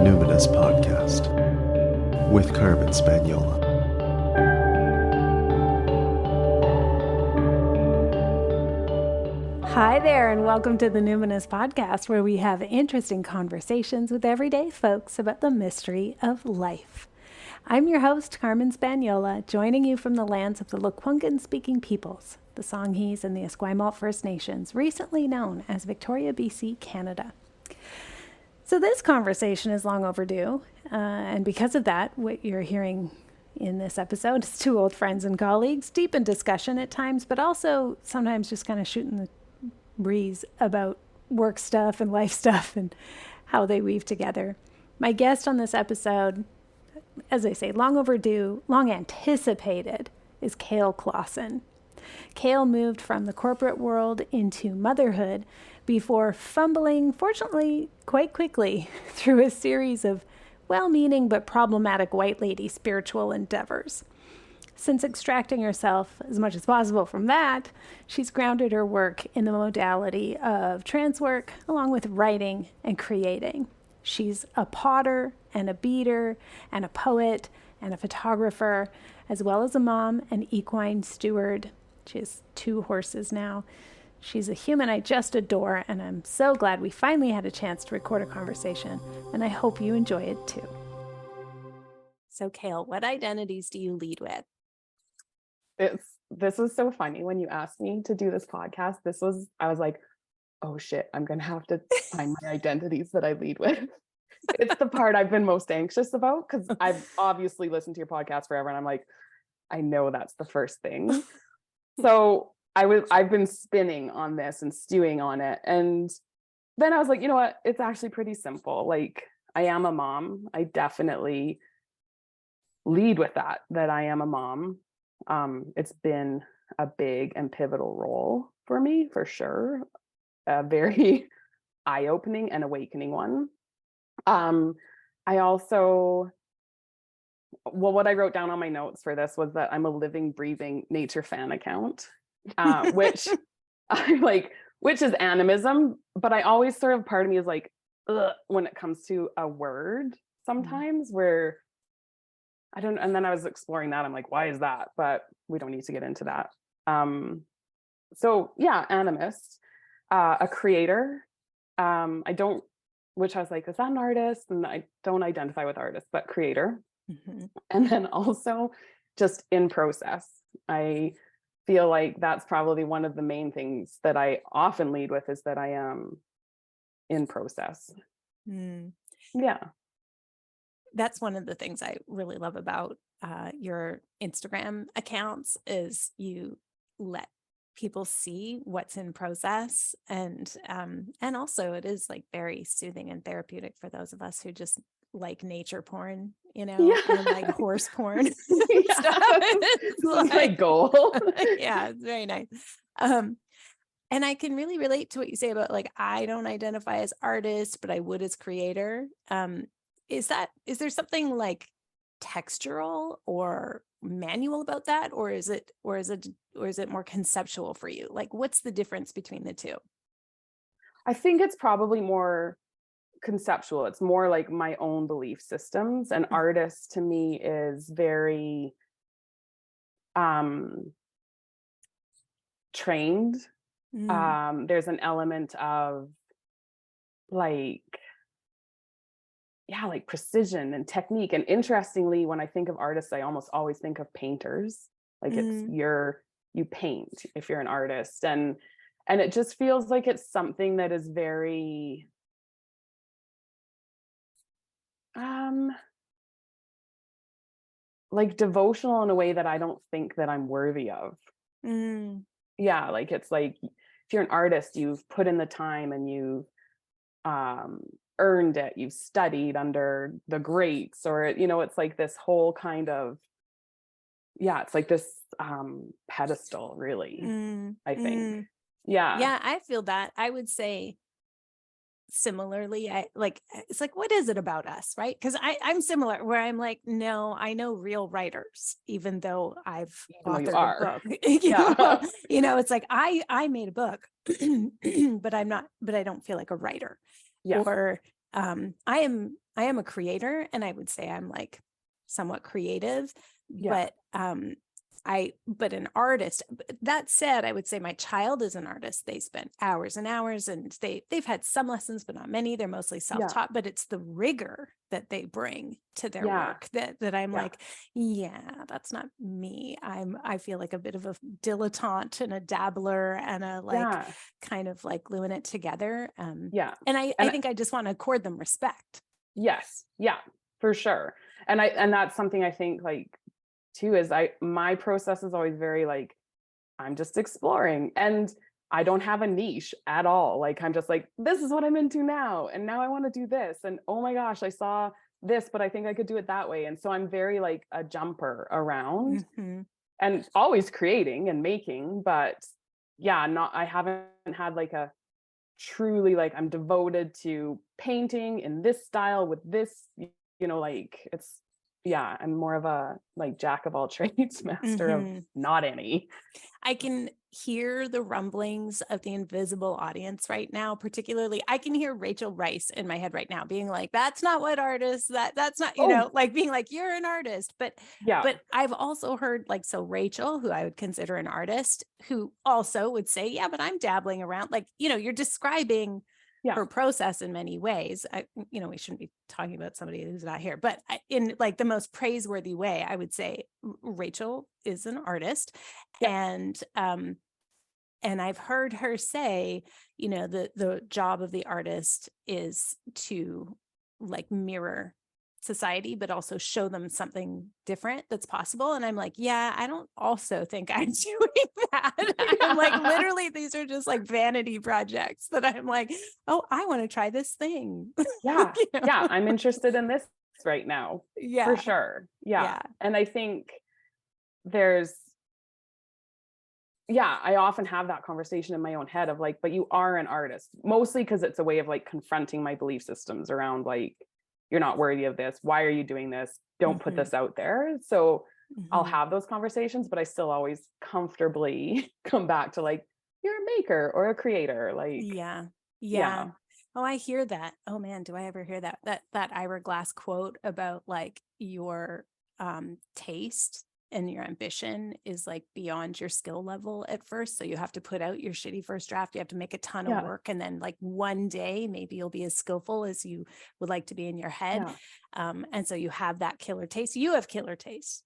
Numinous Podcast with Carmen Spaniola. Hi there, and welcome to the Numinous Podcast, where we have interesting conversations with everyday folks about the mystery of life. I'm your host, Carmen Spaniola, joining you from the lands of the Lekwungen-speaking peoples, the Songhees and the Esquimalt First Nations, recently known as Victoria, BC, Canada. So this conversation is long overdue, and because of that, what you're hearing in this episode is two old friends and colleagues, deep in discussion at times, but also sometimes just kind of shooting the breeze about work stuff and life stuff and how they weave together. My guest on this episode, as I say, long overdue, long anticipated, is Kael Klassen. Kael moved from the corporate world into motherhood before fumbling, fortunately, quite quickly through a series of well-meaning but problematic white lady spiritual endeavors. Since extracting herself as much as possible from that, she's grounded her work in the modality of trancework, along with writing and creating. She's a potter and a beater and a poet and a photographer, as well as a mom and equine steward. She has 2 horses now. She's a human I just adore, and I'm so glad we finally had a chance to record a conversation, and I hope you enjoy it too. So, Kael, what identities do you lead with? This was so funny when you asked me to do this podcast. I was like, oh shit, I'm gonna have to find my identities that I lead with. It's the part I've been most anxious about, because I've obviously listened to your podcast forever, and I'm like, I know that's the first thing. So I've been spinning on this and stewing on it, and then I was like, you know what, it's actually pretty simple. Like, I am a mom. I definitely lead with that I am a mom. It's been a big and pivotal role for me, for sure. A very eye-opening and awakening one. I also, what I wrote down on my notes for this was that I'm a living, breathing nature fan account, which which is animism, but I always sort of, part of me is like, ugh, when it comes to a word sometimes, where I don't, and then I was exploring that. I'm like, why is that? But we don't need to get into that. So yeah, animist, a creator. Which I was like, is that an artist? And I don't identify with artist, but creator. Mm-hmm. And then also just in process. I feel like that's probably one of the main things that I often lead with, is that I am in process. Yeah. That's one of the things I really love about your Instagram accounts, is you let people see what's in process, and also it is like very soothing and therapeutic for those of us who just like nature porn, and like horse porn. Yeah. Stuff. It's like, my goal. Yeah, it's very nice. And I can really relate to what you say about, like, I don't identify as artist, but I would as creator. Is there something like textural or manual about that, or is it more conceptual for you? Like, what's the difference between the two? I think it's probably more conceptual. It's more like my own belief systems. And artist to me is very trained. There's an element of like precision and technique. And interestingly, when I think of artists, I almost always think of painters. Like, it's you paint if you're an artist, and it just feels like it's something that is very like devotional in a way that I don't think that I'm worthy of. Yeah, like, it's like, if you're an artist, you've put in the time and you've earned it, you've studied under the greats, or it's like this whole kind of, it's like this pedestal, really. I think yeah, I feel that. I would say similarly, it's like, what is it about us, right? Because I'm similar, where I'm like, no, I know real writers, even though I've authored a book. It's like, I made a book, but I don't feel like a writer. Yeah. Or I am am a creator, and I would say I'm like somewhat creative, Yeah. but an artist. That said, I would say my child is an artist. They spend hours and hours, and they've had some lessons, but not many. They're mostly self-taught, but it's the rigor that they bring to their work that I'm like, yeah, that's not me. I feel like a bit of a dilettante and a dabbler and a like kind of like gluing it together. And I think I just want to accord them respect. Yes. Yeah, for sure. And that's something I think like too is my process is always very like, I'm just exploring, and I don't have a niche at all. Like, I'm just like, this is what I'm into now. And now I want to do this. And oh my gosh, I saw this, but I think I could do it that way. And so I'm very like a jumper around and always creating and making, but I haven't had like a truly like I'm devoted to painting in this style with this, like I'm more of a like jack of all trades, master of not any. I can hear the rumblings of the invisible audience right now. Particularly, I can hear Rachel Rice in my head right now being like, that's not what artists, that's not, like being like, you're an artist. But I've also heard like, so Rachel, who I would consider an artist, who also would say, yeah, but I'm dabbling around. Like, you're describing her process in many ways. We shouldn't be talking about somebody who's not here, but in like the most praiseworthy way, I would say Rachel is an artist. And I've heard her say, the job of the artist is to like mirror society, but also show them something different that's possible. And I'm like, yeah, I don't also think I'm doing that. I'm like, literally, these are just like vanity projects that I'm like, oh, I want to try this thing. Yeah. I'm interested in this right now. For sure. Yeah. And I think I often have that conversation in my own head of like, but you are an artist, mostly because it's a way of like confronting my belief systems around like, you're not worthy of this. Why are you doing this? Don't put this out there. So I'll have those conversations, but I still always comfortably come back to like, you're a maker or a creator. Like, yeah. Oh, I hear that. Oh man, do I ever hear that Ira Glass quote about like your taste and your ambition is like beyond your skill level at first. So you have to put out your shitty first draft. You have to make a ton of work. And then like one day, maybe you'll be as skillful as you would like to be in your head. And so you have that killer taste. You have killer taste,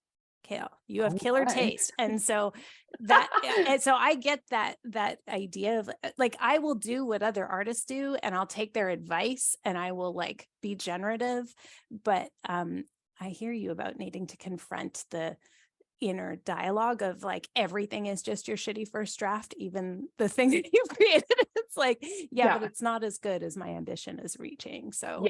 Kael. You have killer taste. And so and so I get that idea of like, I will do what other artists do and I'll take their advice and I will like be generative. But I hear you about needing to confront the inner dialogue of like, everything is just your shitty first draft, even the thing that you've created. It's like, but it's not as good as my ambition is reaching. So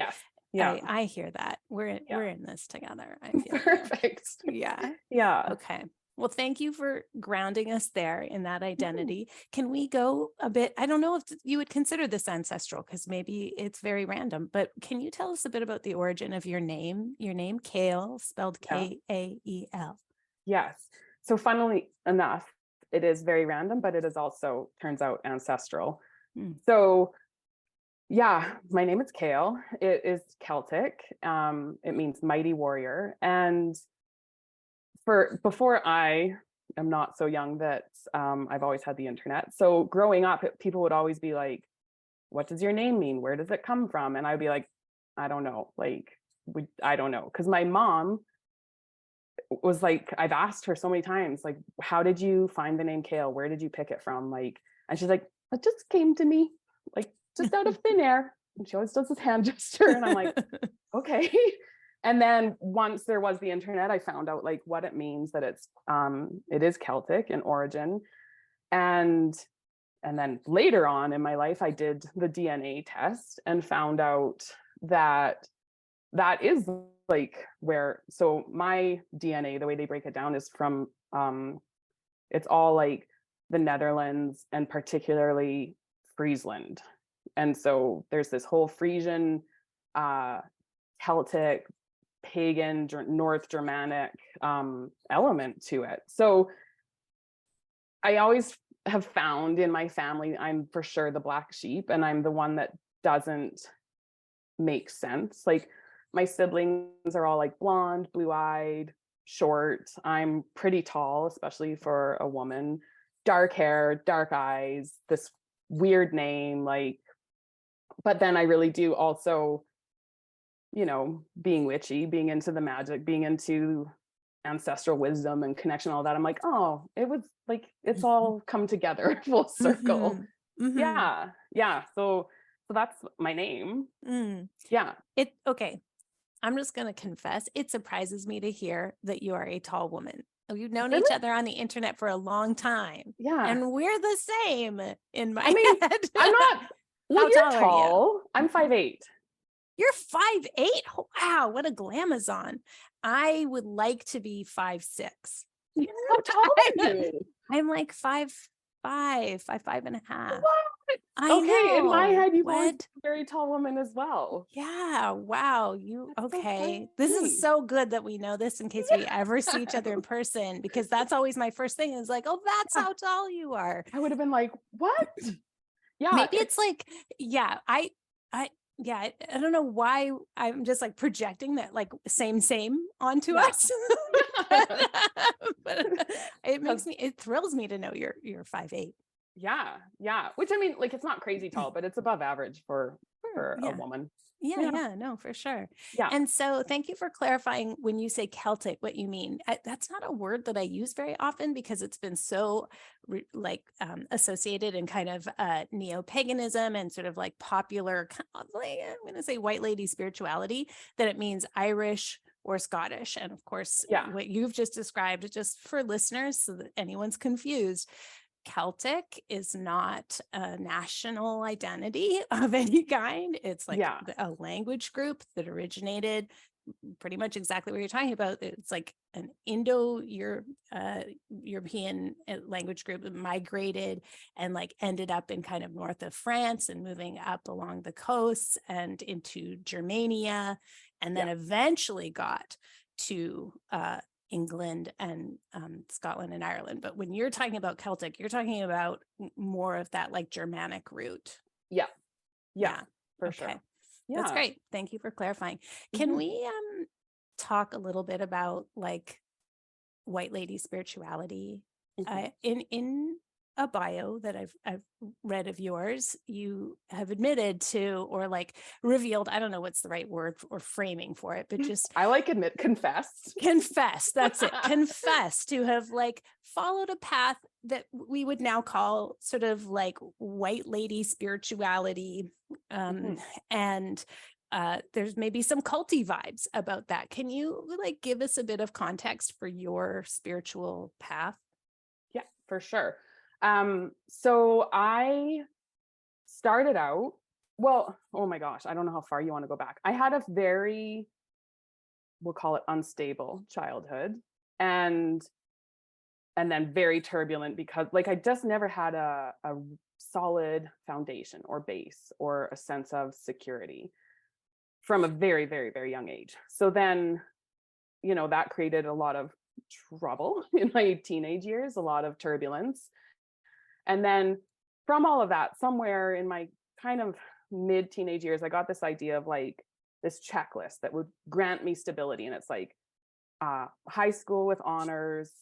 I hear that. We're in this together. I feel perfect. Okay. Well, thank you for grounding us there in that identity. Can we go a bit, I don't know if you would consider this ancestral because maybe it's very random, but can you tell us a bit about the origin of your name Kael, spelled Kael? Yes. So funnily enough, it is very random, but it is also turns out ancestral. So my name is Kael. It is Celtic. It means mighty warrior. And before I am not so young that I've always had the internet. So growing up, people would always be like, what does your name mean? Where does it come from? And I'd be like, I don't know. Like, I don't know. Because my mom was like, I've asked her so many times, like, how did you find the name Kael? Where did you pick it from? Like, and she's like, it just came to me, like, just out of thin air. And she always does this hand gesture. And I'm like, okay. And then once there was the internet, I found out like what it means, that it is Celtic in origin. And then later on in my life, I did the DNA test and found out that is like so my DNA, the way they break it down is from, it's all like the Netherlands and particularly Friesland. And so there's this whole Frisian, Celtic, pagan, North Germanic element to it. So I always have found in my family, I'm for sure the black sheep, and I'm the one that doesn't make sense. Like my siblings are all like blonde, blue-eyed, short. I'm pretty tall, especially for a woman. Dark hair, dark eyes, this weird name, like, but then I really do also, being witchy, being into the magic, being into ancestral wisdom and connection, all that. I'm like, oh, it was like, it's all come together full circle. Yeah. Yeah. So that's my name. Yeah. Okay. I'm just going to confess, it surprises me to hear that you are a tall woman. We've known Really? each other on the internet for a long time. Yeah. And we're the same in my I mean, head. I'm not, well, How you're tall are you? tall. I'm 5'8". You're 5'8". Wow, what a glamazon. I would like to be 5'6". How tall are you? I'm like 5'5", 5'5.5". What? I Okay, in my know. head, you've always What? been a very tall woman as well. Yeah. Wow. You That's so okay. This is funny. so good that we know this in case we ever see each other in person, because that's always my first thing is like, oh, that's Yeah. how tall you are. I would have been like, what? Yeah. Maybe it's like, yeah, yeah, I don't know why I'm just like projecting that like same onto Yeah. us. but it thrills me to know you're 5'8". Yeah. Yeah. Which I mean, like, it's not crazy tall, but it's above average for a Yeah. woman. Yeah, no, for sure. Yeah. And so thank you for clarifying when you say Celtic, what you mean. That's not a word that I use very often because it's been so associated in kind of neo-paganism and sort of like popular, I'm going to say white lady spirituality, that it means Irish or Scottish. And of course, what you've just described, just for listeners so that anyone's confused, Celtic is not a national identity of any kind. It's like a language group that originated pretty much exactly what you're talking about. It's like an European language group that migrated and like ended up in kind of north of France and moving up along the coasts and into Germania, and then eventually got to England and Scotland and Ireland. But when you're talking about Celtic, you're talking about more of that like Germanic root. Yeah, for sure. Yeah. That's great. Thank you for clarifying. Can we talk a little bit about like white lady spirituality? In a bio that I've read of yours, you have admitted to, or like revealed, I don't know what's the right word or framing for it, but just I like confessed. That's it. Confess to have like followed a path that we would now call sort of like white lady spirituality. And there's maybe some culty vibes about that. Can you like give us a bit of context for your spiritual path? Yeah, for sure. So I started out, well, oh my gosh, I don't know how far you want to go back. I had a very, we'll call it unstable childhood, and then very turbulent because like I just never had a solid foundation or base or a sense of security from a very, very, very young age. So then, that created a lot of trouble in my teenage years, a lot of turbulence. And then from all of that, somewhere in my kind of mid teenage years, I got this idea of like this checklist that would grant me stability. And it's like high school with honors,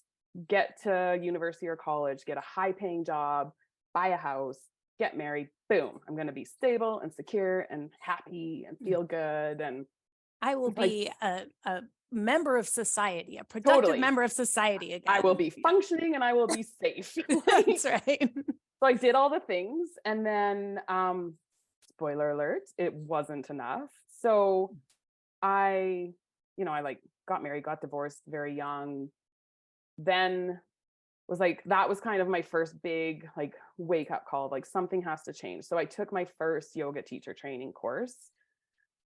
get to university or college, get a high paying job, buy a house, get married, boom, I'm going to be stable and secure and happy and feel good. And I will be a member of society, a productive member of society again. I will be functioning and I will be safe. That's right. So I did all the things, and then spoiler alert, it wasn't enough. So I like got married, got divorced very young. Then was like, that was kind of my first big like wake up call, like something has to change. So I took my first yoga teacher training course.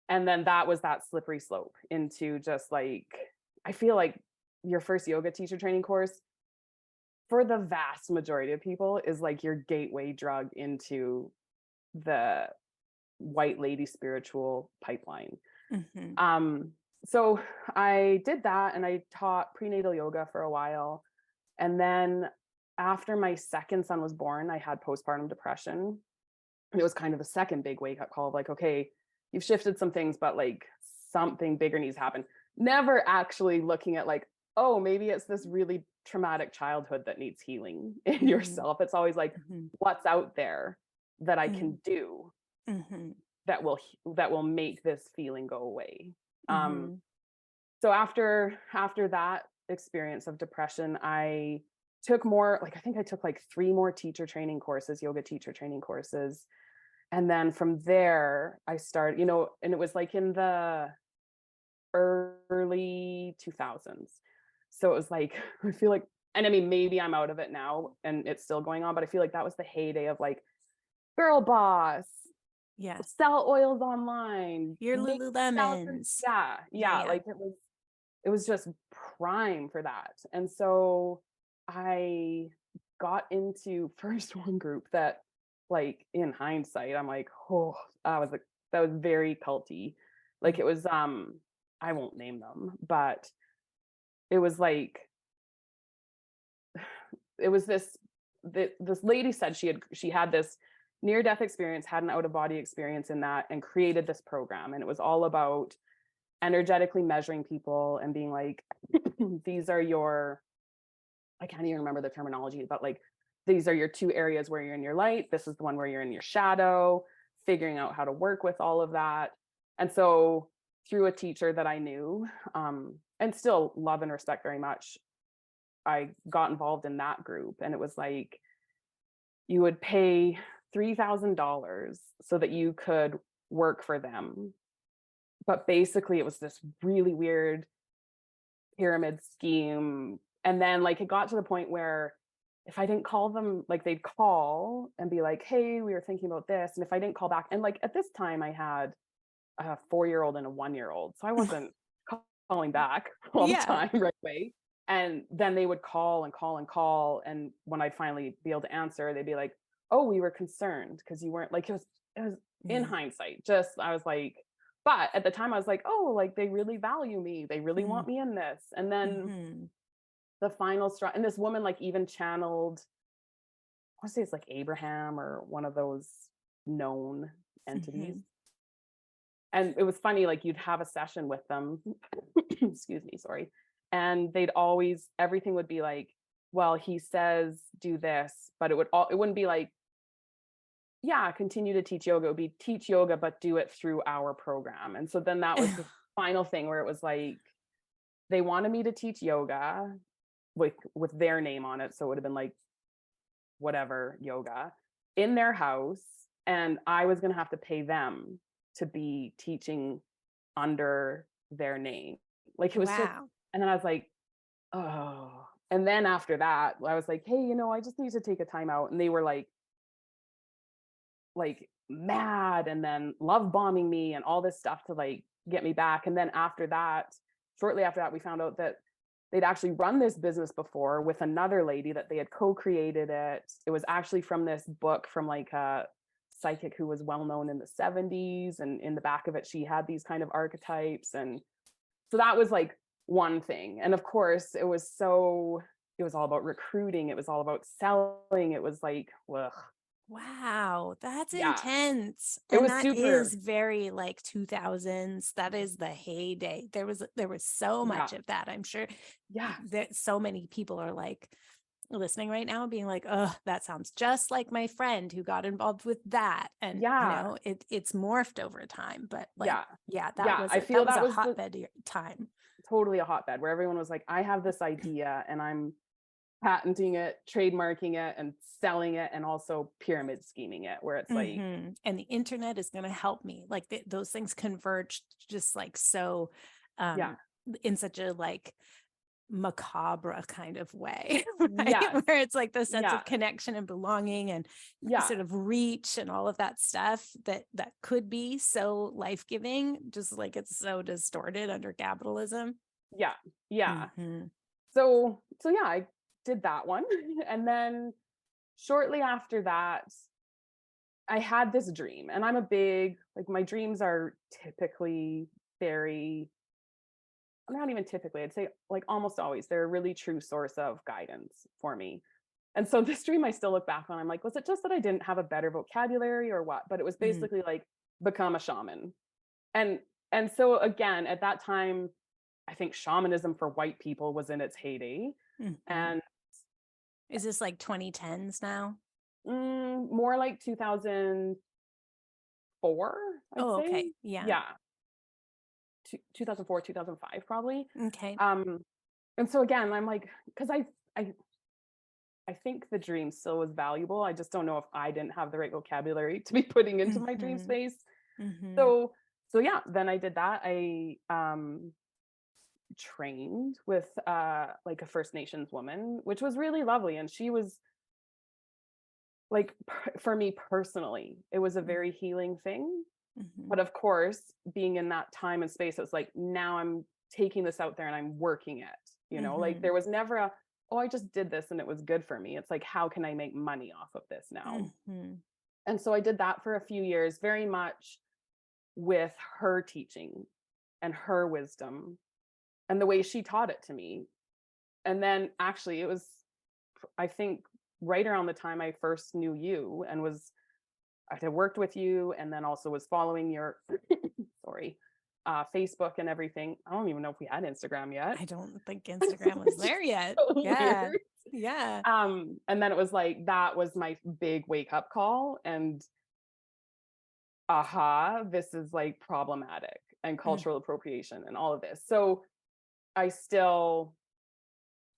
And then that was that slippery slope into just like, I feel like your first yoga teacher training course for the vast majority of people is like your gateway drug into the white lady spiritual pipeline. So I did that and I taught prenatal yoga for a while. And then after my second son was born, I had postpartum depression. It was kind of the second big wake up call of like, okay, you've shifted some things, but like something bigger needs to happen. Never actually looking at like, oh, maybe it's this really traumatic childhood that needs healing in yourself. It's always like, what's out there that I can do that will make this feeling go away. So after that experience of depression, I took more, like I think I took like 3 more teacher training courses, yoga teacher training courses. And then from there I started, and it was like in the early 2000s. So it was like, I feel like, and I mean, maybe I'm out of it now and it's still going on, but I feel like that was the heyday of like girl boss, sell oils online, your Lululemons. Yeah. Like it was just prime for that. And so I got into first one group that, like, in hindsight, I'm like, oh, that was very culty. Like it was, I won't name them, but it was like, it was this lady said she had this near-death experience, had an out-of-body experience in that, and created this program. And it was all about energetically measuring people and being like, these are your, I can't even remember the terminology, but like, these are your 2 areas where you're in your light. This is the one where you're in your shadow, figuring out how to work with all of that. And so through a teacher that I knew, and still love and respect very much, I got involved in that group. And it was like, you would pay $3,000 so that you could work for them. But basically it was this really weird pyramid scheme. And then like it got to the point where if I didn't call them, like they'd call and be like, hey, we were thinking about this. And if I didn't call back, and like at this time I had a 4-year-old and a 1-year-old. So I wasn't calling back all the time right away. And then they would call and call and call. And when I'd finally be able to answer, they'd be like, oh, we were concerned because you weren't, like, it was in hindsight, just, I was like, but at the time I was like, oh, like they really value me. They really want me in this. And then the final straw, and this woman like even channeled, I want to say it's like Abraham or one of those known entities. And it was funny, like you'd have a session with them, excuse me, sorry. And they'd always, everything would be like, well, he says do this, but it wouldn't be like, yeah, continue to teach yoga. It would be teach yoga, but do it through our program. And so then that was the final thing where it was like, they wanted me to teach yoga with their name on it. So it would have been like, whatever, yoga in their house. And I was going to have to pay them to be teaching under their name. Like it was just, and then I was like, oh. And then after that, I was like, hey, I just need to take a time out. And they were like mad, and then love bombing me and all this stuff to like get me back. And then after that, shortly after that, we found out that they'd actually run this business before with another lady, that they had co-created it. It was actually from this book from like a psychic who was well known in the 70s. And in the back of it, she had these kind of archetypes. And so that was like one thing. And of course, it was all about recruiting. It was all about selling. It was like, ugh. Wow, that's intense. It was super. Is very like 2000s. That is the heyday. There was so much of that. I'm sure that so many people are like listening right now being like, oh, that sounds just like my friend who got involved with that. And it's morphed over time. But like, I feel that was a hotbed time. Totally a hotbed where everyone was like, I have this idea and I'm patenting it, trademarking it, and selling it, and also pyramid scheming it, where it's like, and the internet is going to help me. Like those things converge just like so, in such a like macabre kind of way, right? Where it's like the sense of connection and belonging and sort of reach and all of that stuff that could be so life-giving, just like it's so distorted under capitalism. So I did that one. And then shortly after that, I had this dream, and I'm a big, like, my dreams are typically very, not even typically, I'd say like almost always, they're a really true source of guidance for me. And so this dream, I still look back on, I'm like, was it just that I didn't have a better vocabulary or what? But it was basically like, become a shaman. And And so again, at that time, I think shamanism for white people was in its heyday. And is this like 2010s now? more like 2004, I'd Oh, say. okay. Yeah. Yeah. 2004, 2005, probably. Okay. And so again, I'm like, because I think the dream still was valuable. I just don't know if I didn't have the right vocabulary to be putting into my dream space. So yeah, then I did that. I trained with like a First Nations woman, which was really lovely. And she was like, for me personally, it was a very healing thing. But of course, being in that time and space, it's like, now I'm taking this out there and I'm working it, like there was never a, oh, I just did this and it was good for me. It's like, how can I make money off of this now? And so I did that for a few years, very much with her teaching and her wisdom and the way she taught it to me. And then actually it was, I think, right around the time I first knew you and I had worked with you and then also was following your Facebook and everything. I don't even know if we had Instagram yet. I don't think Instagram was there yet. So Yeah. weird. Yeah. And then it was like, that was my big wake up call, and this is like problematic and cultural appropriation and all of this. So I still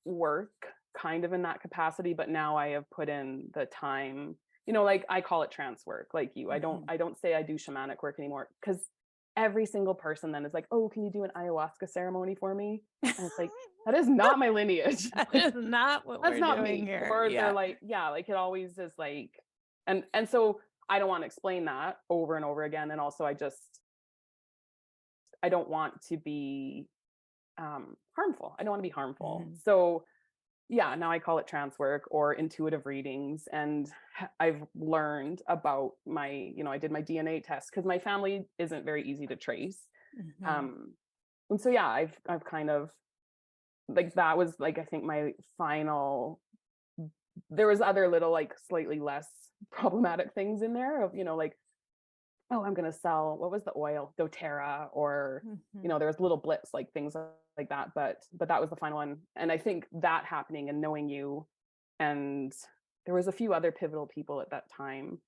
work kind of in that capacity, but now I have put in the time, like I call it trance work, like you. I don't say I do shamanic work anymore, because every single person then is like, oh, can you do an ayahuasca ceremony for me? And it's like, that is not my lineage. That is not what That's we're not doing me. here. Or they're like, yeah, like it always is like, and so I don't want to explain that over and over again. And also I don't want to be harmful. I don't want to be harmful. So yeah, now I call it trance work or intuitive readings. And I've learned about I did my DNA test because my family isn't very easy to trace. And so, yeah, I've kind of like, that was like, I think my final, there was other little like slightly less problematic things in there of, like, oh, I'm going to sell, what was the oil, doTERRA, or, there was little blips, like things like that. But that was the final one. And I think that happening and knowing you, and there was a few other pivotal people at that time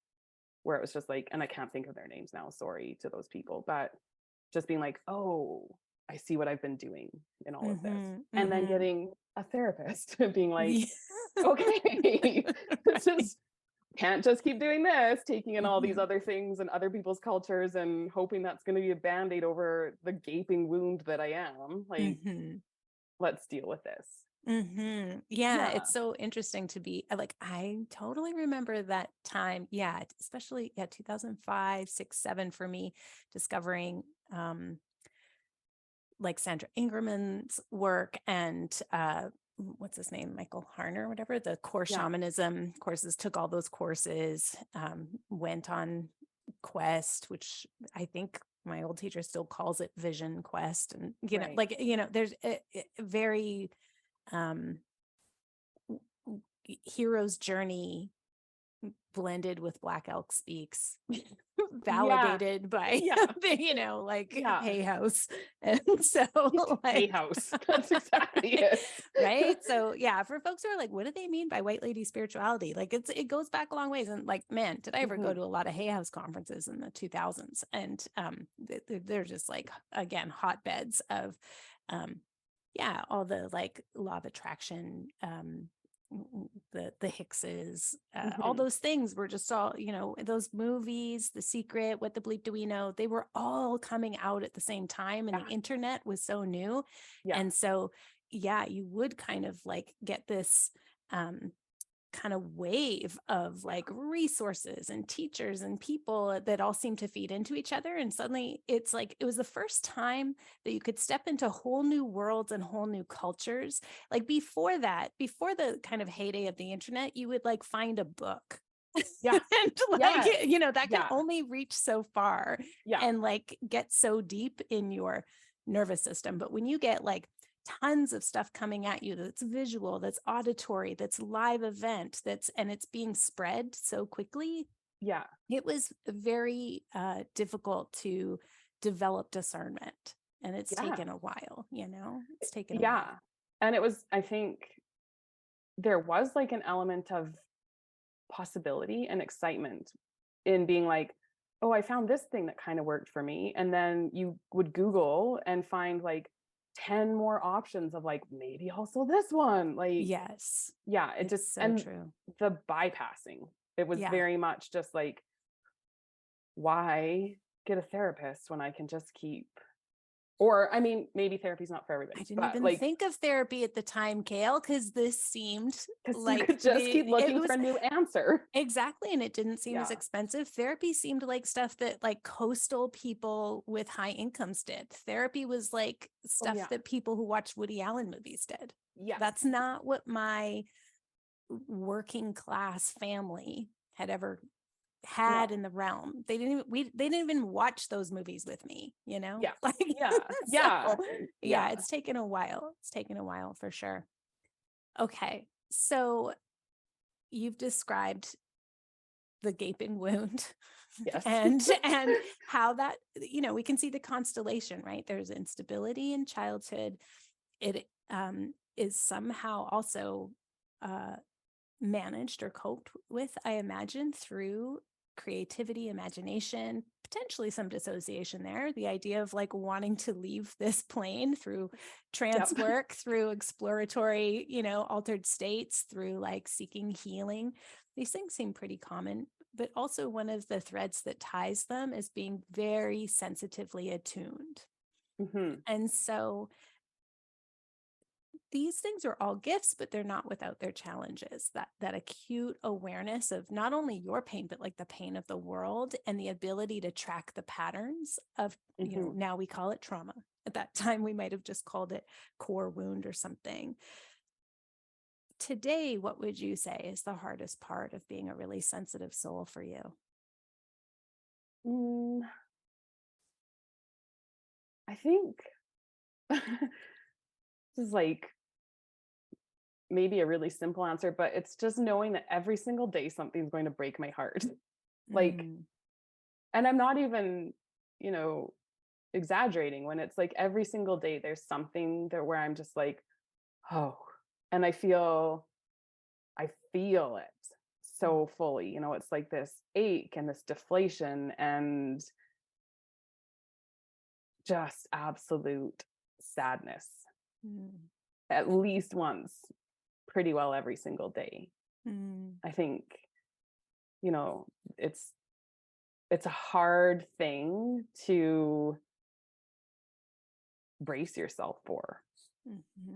where it was just like, and I can't think of their names now, sorry to those people, but just being like, oh, I see what I've been doing in all of this. And then getting a therapist being like, okay, this is, can't just keep doing this, taking in all these other things and other people's cultures and hoping that's going to be a band-aid over the gaping wound that I am. Like, let's deal with this. Yeah, it's so interesting to be like, I totally remember that time. Yeah, especially 2005, 6, 7 for me, discovering like Sandra Ingerman's work and what's his name, Michael Harner, whatever, the core shamanism courses, took all those courses, went on Quest, which I think my old teacher still calls it Vision Quest. And, there's a very hero's journey blended with Black Elk Speaks, validated by Hay House. And so Hay House, that's exactly it. Right. So yeah, for folks who are like, what do they mean by white lady spirituality? Like it goes back a long ways. And like, man, did I ever go to a lot of Hay House conferences in the 2000s? And they're just like, again, hotbeds of all the like law of attraction, the Hickses, all those things were just all, those movies, The Secret, What the Bleep Do We Know, they were all coming out at the same time, and the internet was so new. And so, you would kind of like get this kind of wave of like resources and teachers and people that all seem to feed into each other. And suddenly it's like, it was the first time that you could step into whole new worlds and whole new cultures. Like before that, before the kind of heyday of the internet, you would like find a book. And like, that can only reach so far and like get so deep in your nervous system. But when you get like tons of stuff coming at you that's visual, that's auditory, that's live event, and it's being spread so quickly. It was very difficult to develop discernment, and it's Yeah. taken a while, it's taken a Yeah. while. And it was, I think there was like an element of possibility and excitement in being like, oh, I found this thing that kind of worked for me. And then you would Google and find like 10 more options of like, maybe also this one. Like, Yes, yeah, it it's just, so and true. the bypassing, it was Yeah. very much just like, why get a therapist when I can just keep, or I mean, maybe therapy's not for everybody, I didn't but even like, think of therapy at the time, Kael, because this seemed because you like could just keep looking it was for a new answer. exactly, and it didn't seem as Yeah. expensive. Therapy seemed like stuff that like coastal people with high incomes did. Therapy was like stuff yeah. that people who watched Woody Allen movies did. Yes. That's not what my working class family had ever had No. in the realm. They didn't even watch those movies with me, Yeah. like Yeah. Yeah. yeah, it's taken a while. It's taken a while for sure. Okay, so you've described the gaping wound Yes. and how that, we can see the constellation, right? There's instability in childhood. It is somehow also managed or coped with, I imagine, through creativity, imagination, potentially some dissociation there. The idea of like wanting to leave this plane through trance work, through exploratory, altered states, through like seeking healing. These things seem pretty common, but also one of the threads that ties them is being very sensitively attuned. Mm-hmm. And so these things are all gifts, but they're not without their challenges. That acute awareness of not only your pain, but like the pain of the world, and the ability to track the patterns of, now we call it trauma. At that time, we might have just called it core wound or something. Today, what would you say is the hardest part of being a really sensitive soul for you? I think this is like maybe a really simple answer, but it's just knowing that every single day something's going to break my heart. Like, and I'm not even, exaggerating when it's like every single day there's something there where I'm just like, oh, and I feel it so fully, it's like this ache and this deflation and just absolute sadness at least once, pretty well every single day. I think, it's a hard thing to brace yourself for.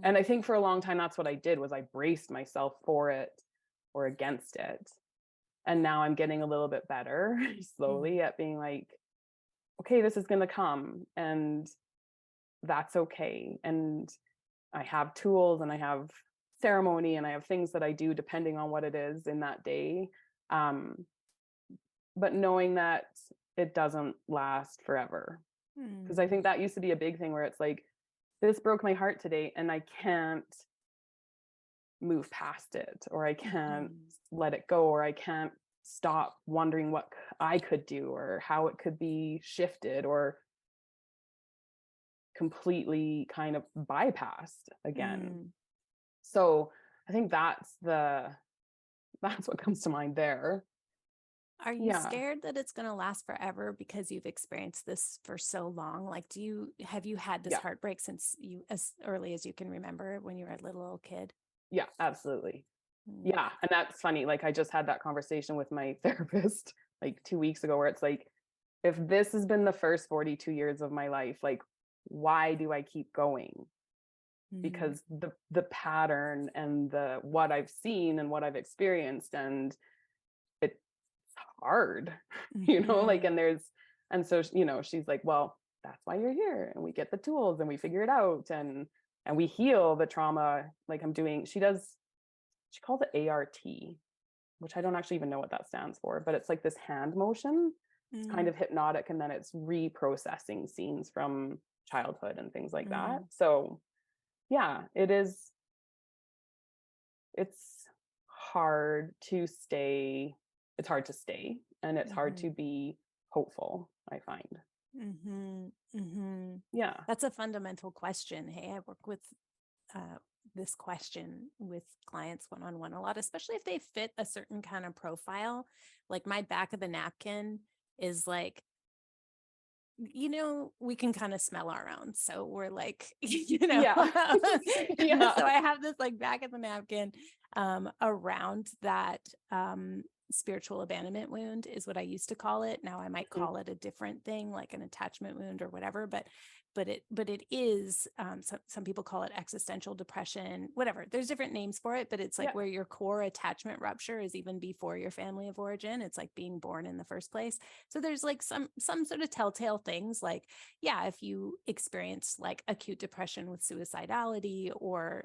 And I think for a long time, that's what I did, was I braced myself for it or against it. And now I'm getting a little bit better slowly at being like, okay, this is going to come and that's okay. And I have tools and I have ceremony and I have things that I do depending on what it is in that day. But knowing that it doesn't last forever. Because I think that used to be a big thing where it's like, this broke my heart today and I can't move past it, or I can't let it go, or I can't stop wondering what I could do or how it could be shifted or completely kind of bypassed again. So I think that's what comes to mind there. Are you scared that it's going to last forever because you've experienced this for so long? Like, have you had this heartbreak since as early as you can remember, when you were a little kid? Yeah, absolutely. Yeah. And that's funny. Like, I just had that conversation with my therapist like 2 weeks ago, where it's like, if this has been the first 42 years of my life, like, why do I keep going? Because the pattern and what I've seen and what I've experienced, and it's hard, like, and so, she's like, well, that's why you're here, and we get the tools and we figure it out, and we heal the trauma. Like, she calls it ART, which I don't actually even know what that stands for, but it's like this hand motion. It's kind of hypnotic, and then it's reprocessing scenes from childhood and things like that. So yeah, it's hard to stay. It's hard to stay, and it's hard to be hopeful, I find. Mm-hmm. Mm-hmm. Yeah. That's a fundamental question. Hey, I work with this question with clients one-on-one a lot, especially if they fit a certain kind of profile. Like my back of the napkin is like, we can kind of smell our own. So we're like, Yeah. Yeah. so I have this like back of the napkin around that spiritual abandonment wound is what I used to call it. Now I might Mhm. call it a different thing, like an attachment wound or whatever, but it is some people call it existential depression, whatever. There's different names for it, but it's like Yeah. where your core attachment rupture is even before your family of origin. It's like being born in the first place. So there's like some sort of telltale things like, yeah, if you experience like acute depression with suicidality or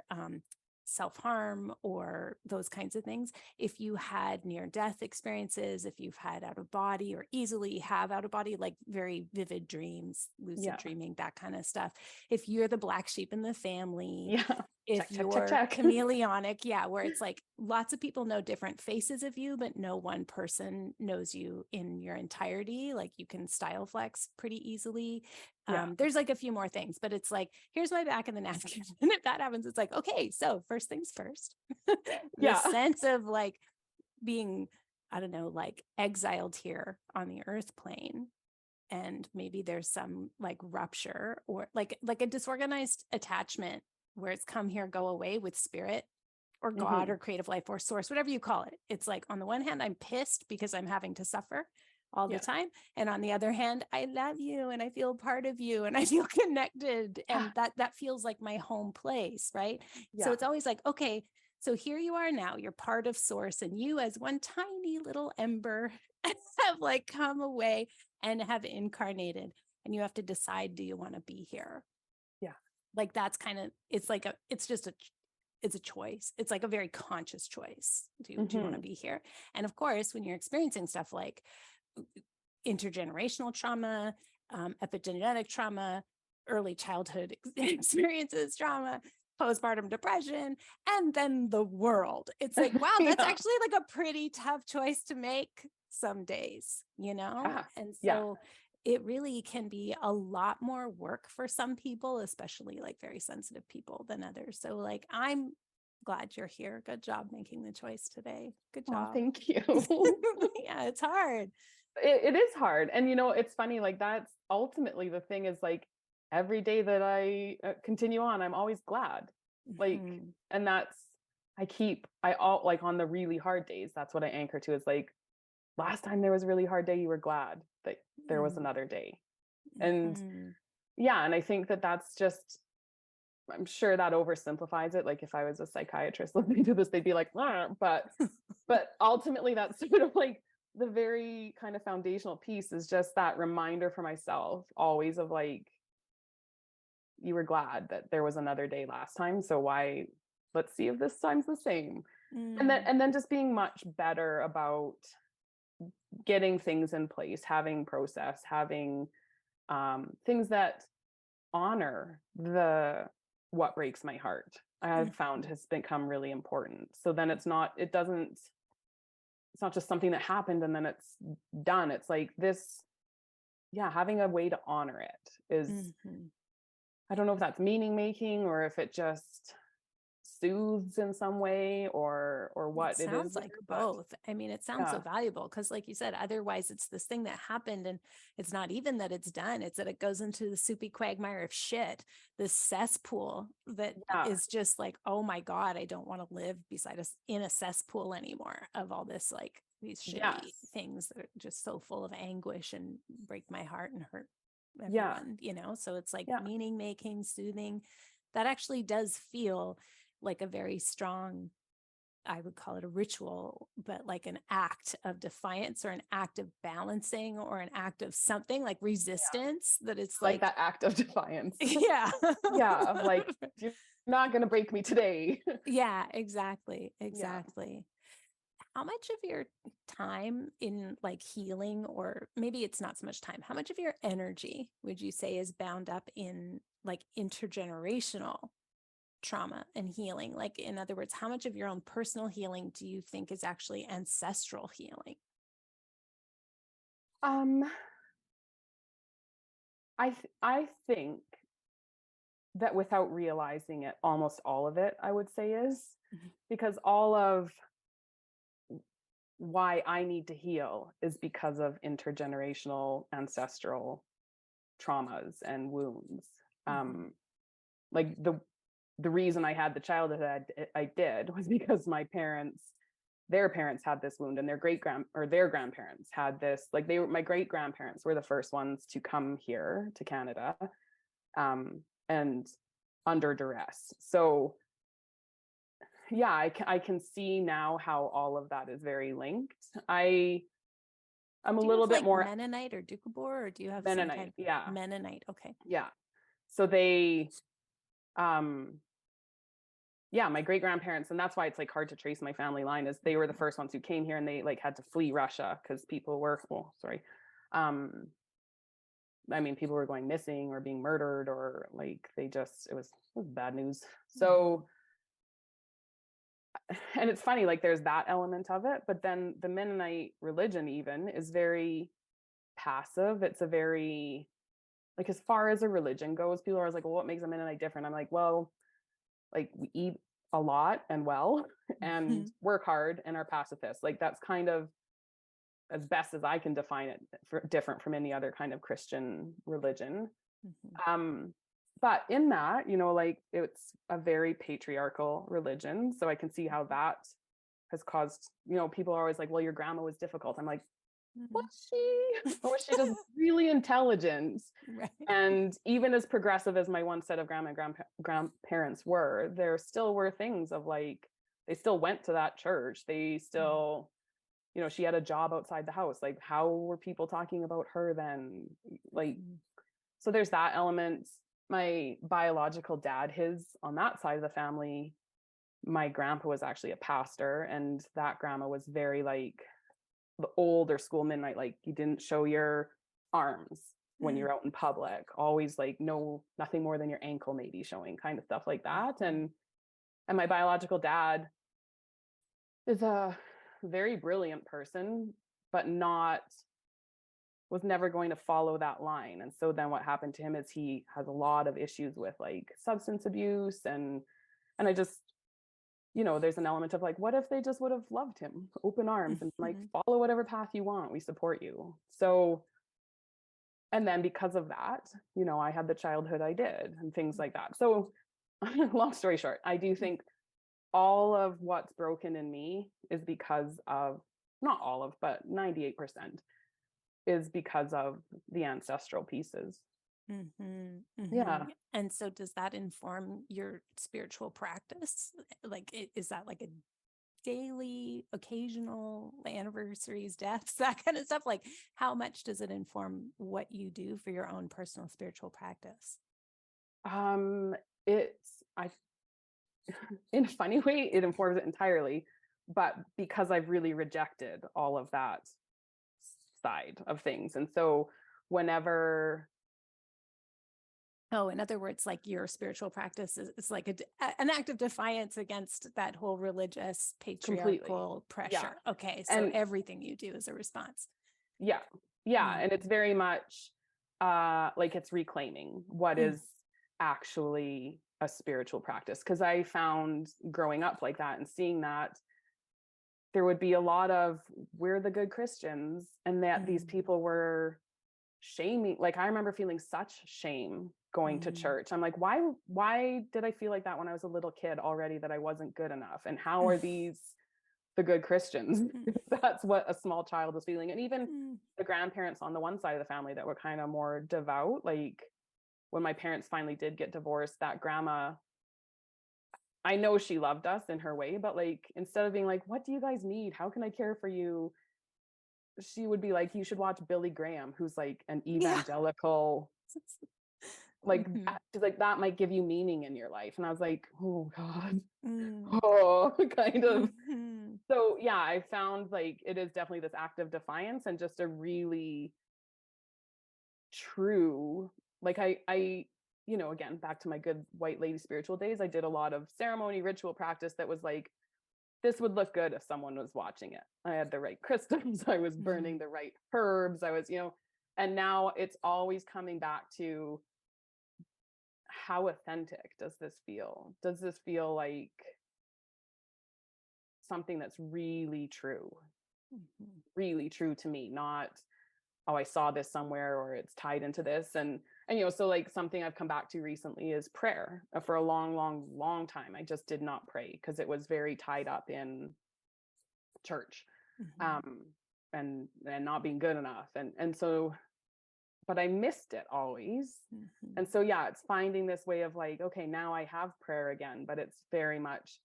self-harm or those kinds of things, if you had near-death experiences, if you've had out of body or easily have out of body, like very vivid dreams, lucid dreaming, that kind of stuff, if you're the black sheep in the family, Yeah. if you're chameleonic, where it's like lots of people know different faces of you, but no one person knows you in your entirety. Like you can style flex pretty easily. There's like a few more things, but it's like, here's my back in the napkin. And if that happens, it's like, okay, so first things first, the sense of like being, I don't know, like exiled here on the earth plane. And maybe there's some like rupture or like a disorganized attachment where it's come here, go away with spirit or God or creative life or source, whatever you call it. It's like, on the one hand, I'm pissed because I'm having to suffer all the time. And on the other hand, I love you and I feel part of you and I feel connected. And that feels like my home place, right? So it's always like, okay, so here you are now, you're part of source, and you as one tiny little ember have like come away and have incarnated, and you have to decide, do you want to be here? Like that's kind of, it's like it's a choice. It's like a very conscious choice. Do you want to be here? And of course, when you're experiencing stuff like intergenerational trauma, epigenetic trauma, early childhood experiences trauma, postpartum depression, and then the world, it's like, wow, that's actually like a pretty tough choice to make some days, and so it really can be a lot more work for some people, especially like very sensitive people, than others. So like, I'm glad you're here. Good job making the choice today. Good job. Oh, thank you. Yeah, it's hard. It is hard. And it's funny, like that's ultimately the thing is like every day that I continue on, I'm always glad. Like, and that's, like on the really hard days, that's what I anchor to, is like, last time there was a really hard day, you were glad that there was another day. And and I think that that's just, I'm sure that oversimplifies it. Like if I was a psychiatrist listening to this, they'd be like, but ultimately that's sort of like the very kind of foundational piece, is just that reminder for myself always of like, you were glad that there was another day last time. So why, let's see if this time's the same. And then just being much better about getting things in place, having process, having things that honor what breaks my heart, I've found has become really important. So then it's not just something that happened and then it's done. It's like this, having a way to honor it is, I don't know if that's meaning making or if it just soothes in some way or what it sounds is. Like both. I mean, it sounds so valuable because, like you said, otherwise it's this thing that happened, and it's not even that it's done. It's that it goes into the soupy quagmire of shit, this cesspool that is just like, oh my God, I don't want to live beside us in a cesspool anymore of all this, like these shitty things that are just so full of anguish and break my heart and hurt everyone, So it's like meaning making, soothing. That actually does feel like a very strong, I would call it a ritual, but like an act of defiance or an act of balancing or an act of something like resistance, that it's like that act of defiance. Of like, you're not going to break me today. Exactly. How much of your time in like healing, or maybe it's not so much time, how much of your energy would you say is bound up in like intergenerational trauma and healing? Like, in other words, how much of your own personal healing do you think is actually ancestral healing? I think that without realizing it, almost all of it, I would say, is because all of why I need to heal is because of intergenerational ancestral traumas and wounds. Like the reason I had the childhood I did was because their parents had this wound, and their grandparents had this, like my great grandparents were the first ones to come here to Canada, and under duress. So yeah, I can see now how all of that is very linked. I'm a little bit more Mennonite or Doukhobor, or do you have Mennonite, some kind yeah. Mennonite? Okay. Yeah. So they, yeah, my great grandparents, and that's why it's like hard to trace my family line, is they were the first ones who came here, and they like had to flee Russia because people were, people were going missing or being murdered, or like it was bad news. So, and it's funny, like there's that element of it, but then the Mennonite religion even is very passive. It's a very, like, as far as a religion goes, people are always like, well, what makes a Mennonite different? I'm like, well, like we eat a lot and well and work hard and are pacifists. Like that's kind of as best as I can define it, different from any other kind of Christian religion. But in that, like it's a very patriarchal religion. So I can see how that has caused, people are always like, well, your grandma was difficult. I'm like, was she? Or was she just really intelligent? Right. And even as progressive as my one set of grandma and grandparents were, there still were things of like, they still went to that church. They still, she had a job outside the house. Like, how were people talking about her then? Like, so there's that element. My biological dad, on that side of the family, my grandpa was actually a pastor, and that grandma was very like the older school Mennonite, like you didn't show your arms when you're out in public, always like nothing more than your ankle maybe showing, kind of stuff like that. And my biological dad is a very brilliant person, but was never going to follow that line. And so then what happened to him is he has a lot of issues with like substance abuse, and I just, there's an element of like, what if they just would have loved him, open arms, and like follow whatever path you want, we support you. So, and then because of that, I had the childhood I did and things like that. So long story short, I do think all of what's broken in me is because of, not all of, but 98% is because of the ancestral pieces. Yeah. And so does that inform your spiritual practice? Like, is that like a daily, occasional, anniversaries, deaths, that kind of stuff? Like, how much does it inform what you do for your own personal spiritual practice? In a funny way, it informs it entirely, but because I've really rejected all of that side of things. And so whenever, in other words, like your spiritual practice is like an act of defiance against that whole religious patriarchal pressure. Yeah. Okay. So everything you do is a response. Yeah. Yeah. And it's very much like it's reclaiming what is actually a spiritual practice. Because I found growing up like that and seeing that there would be a lot of, we're the good Christians, and that these people were shaming. Like I remember feeling such shame going to church. I'm like, why did I feel like that when I was a little kid already, that I wasn't good enough? And how are these the good Christians? That's what a small child was feeling. And even the grandparents on the one side of the family that were kind of more devout, like when my parents finally did get divorced, that grandma, I know she loved us in her way, but like, instead of being like, what do you guys need? How can I care for you? She would be like, you should watch Billy Graham, who's like an evangelical, like, like that might give you meaning in your life. And I was like, oh God, kind of. So yeah, I found like, it is definitely this act of defiance and just a really true, like I again, back to my good white lady spiritual days, I did a lot of ceremony, ritual practice that was like, this would look good if someone was watching it. I had the right crystals. I was burning the right herbs. I was, And now it's always coming back to, how authentic does this feel? Does this feel like something that's really true? Really true to me, not, oh, I saw this somewhere or it's tied into this. And so like something I've come back to recently is prayer. For a long time, I just did not pray because it was very tied up in church, and not being good enough. And so, but I missed it always. And so, yeah, it's finding this way of like, okay, now I have prayer again, but it's very much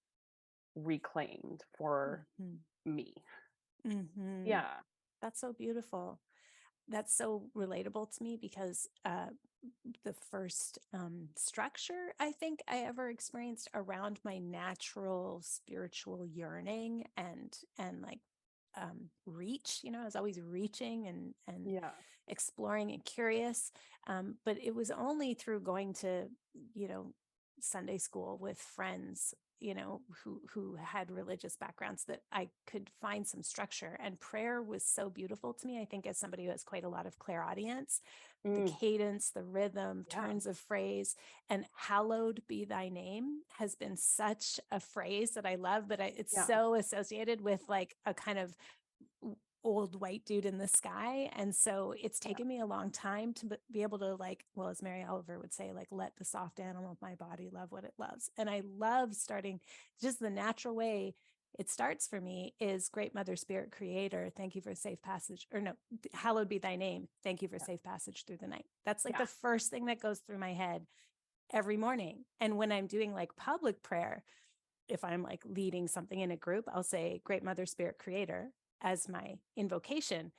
reclaimed for me. Yeah. That's so beautiful. That's so relatable to me because the first structure I think I ever experienced around my natural spiritual yearning and like reach, I was always reaching and exploring and curious. But it was only through going to, Sunday school with friends, who had religious backgrounds that I could find some structure. And prayer was so beautiful to me. I think as somebody who has quite a lot of clairaudience, the cadence, the rhythm, turns of phrase, and hallowed be thy name has been such a phrase that I love, but it's so associated with like a kind of old white dude in the sky. And so it's taken me a long time to be able to, like, well, as Mary Oliver would say, like, let the soft animal of my body love what it loves. And I love starting just the natural way it starts for me is Great Mother Spirit Creator. Thank you for safe passage, or no, hallowed be thy name. Thank you for safe passage through the night. That's like the first thing that goes through my head every morning. And when I'm doing like public prayer, if I'm like leading something in a group, I'll say Great Mother Spirit Creator as my invocation.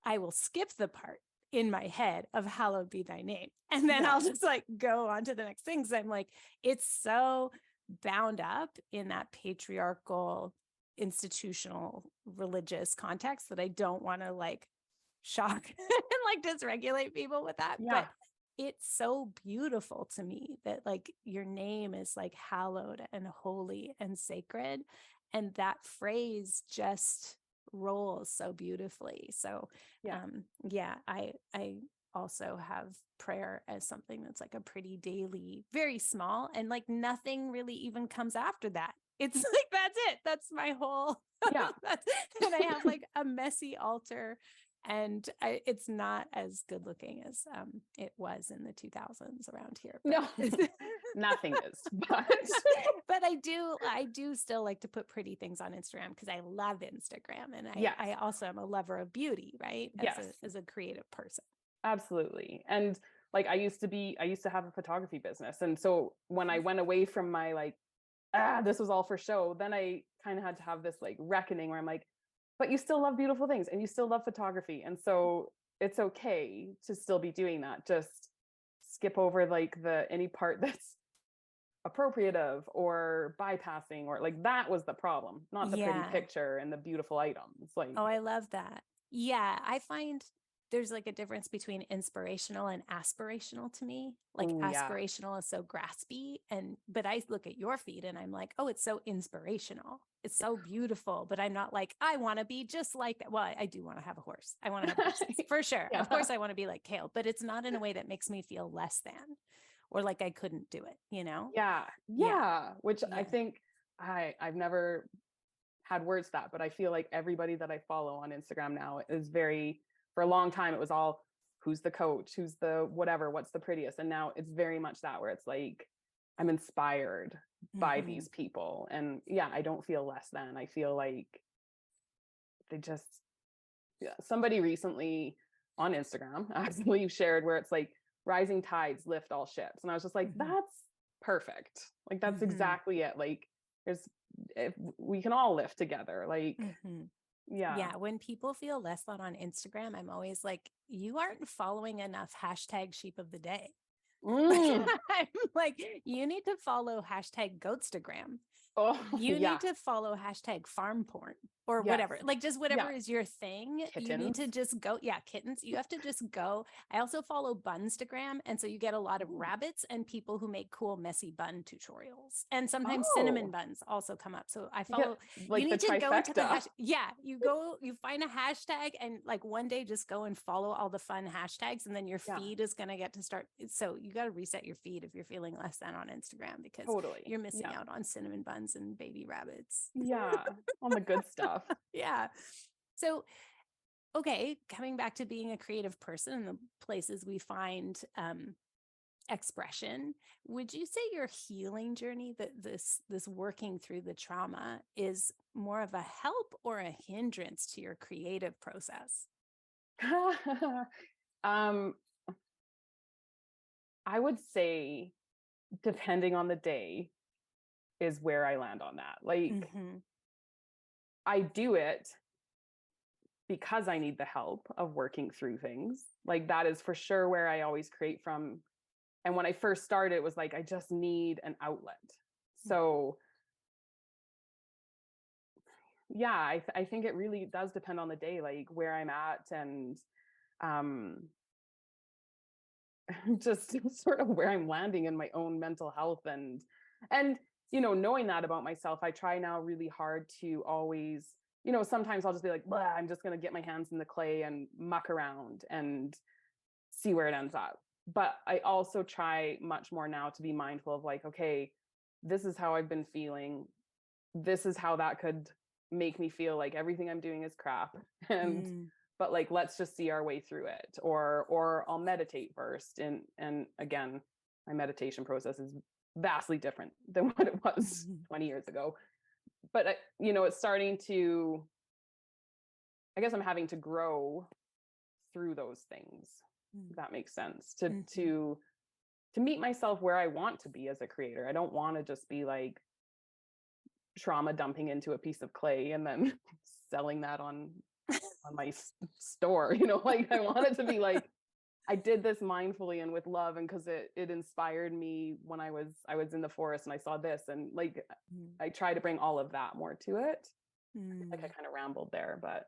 I will skip the part in my head of hallowed be thy name. And then I'll just like go on to the next thing. So I'm like, it's so bound up in that patriarchal, institutional, religious context that I don't want to like shock and like dysregulate people with that. But it's so beautiful to me that like your name is like hallowed and holy and sacred. And that phrase just rolls so beautifully. So I also have prayer as something that's like a pretty daily, very small, and like nothing really even comes after that. It's like, that's it. That's my whole, and I have like a messy altar, and it's not as good looking as it was in the 2000s around here. No, nothing is. But I do still like to put pretty things on Instagram because I love Instagram, and I also am a lover of beauty, right? As a creative person. Absolutely. And like I used to have a photography business, and so when I went away from my like, this was all for show, then I kind of had to have this like reckoning where I'm like, but you still love beautiful things and you still love photography. And so it's okay to still be doing that. Just skip over like any part that's appropriative or bypassing, or like that was the problem, not the pretty picture and the beautiful items. Like, oh, I love that. Yeah. I find there's like a difference between inspirational and aspirational to me. Like aspirational is so graspy, but I look at your feed and I'm like, oh, it's so inspirational. It's so beautiful, but I'm not like, I want to be just like that. Well, I do want to have a horse. I want to have horses for sure. Of course I want to be like Kael, but it's not in a way that makes me feel less than, or like I couldn't do it, Which I think I've never had words to that, but I feel like everybody that I follow on Instagram now is very, for a long time, it was all, who's the coach, who's the whatever, what's the prettiest. And now it's very much that, where it's like, I'm inspired by these people. And I don't feel less than. I feel like they just, somebody recently on Instagram actually shared where it's like, rising tides lift all ships. And I was just like, that's perfect. Like, that's exactly it. Like, if we can all lift together. Like, when people feel less than on Instagram, I'm always like, you aren't following enough hashtag sheep of the day. I'm like, you need to follow hashtag goatstagram. You need to follow hashtag farm porn. or Yes. whatever, like just whatever Yeah. is your thing. You need to Kittens. just go. Yeah, kittens. You have to just go. I also follow Bunstagram. And so you get a lot of Ooh. rabbits and people who make cool, messy bun tutorials. And sometimes Oh, cinnamon buns also come up. So I you follow, get like you the need to go into the trifecta. you find a hashtag and like one day just go and follow all the fun hashtags. And then your Yeah, feed is going to get to start. So you got to reset your feed if you're feeling less than on Instagram, because totally. you're missing Yeah. out on cinnamon buns and baby rabbits. Yeah, on the good stuff. Yeah. So, okay, coming back to being a creative person and the places we find expression, would you say your healing journey, that this working through the trauma, is more of a help or a hindrance to your creative process? um, I would say, depending on the day, is where I land on that. Like, Mm-hmm. I do it because I need the help of working through things. Like, that is for sure where I always create from. And when I first started, it was like, I just need an outlet. So yeah, I think it really does depend on the day, like where I'm at, and um just sort of where I'm landing in my own mental health. And knowing that about myself, I try now really hard to always, sometimes I'll just be like, I'm just going to get my hands in the clay and muck around and see where it ends up. But I also try much more now to be mindful of like, okay, this is how I've been feeling. This is how that could make me feel, like everything I'm doing is crap. And but like, let's just see our way through it. Or I'll meditate first. And again, my meditation process is vastly different than what it was 20 years ago. But it's starting to, I guess I'm having to grow through those things. If that makes sense. To meet myself where I want to be as a creator. I don't want to just be like trauma dumping into a piece of clay and then selling that on my store. Like, I want it to be like, I did this mindfully and with love, and because it inspired me when I was in the forest and I saw this, and like I try to bring all of that more to it. Like, I kind of rambled there, but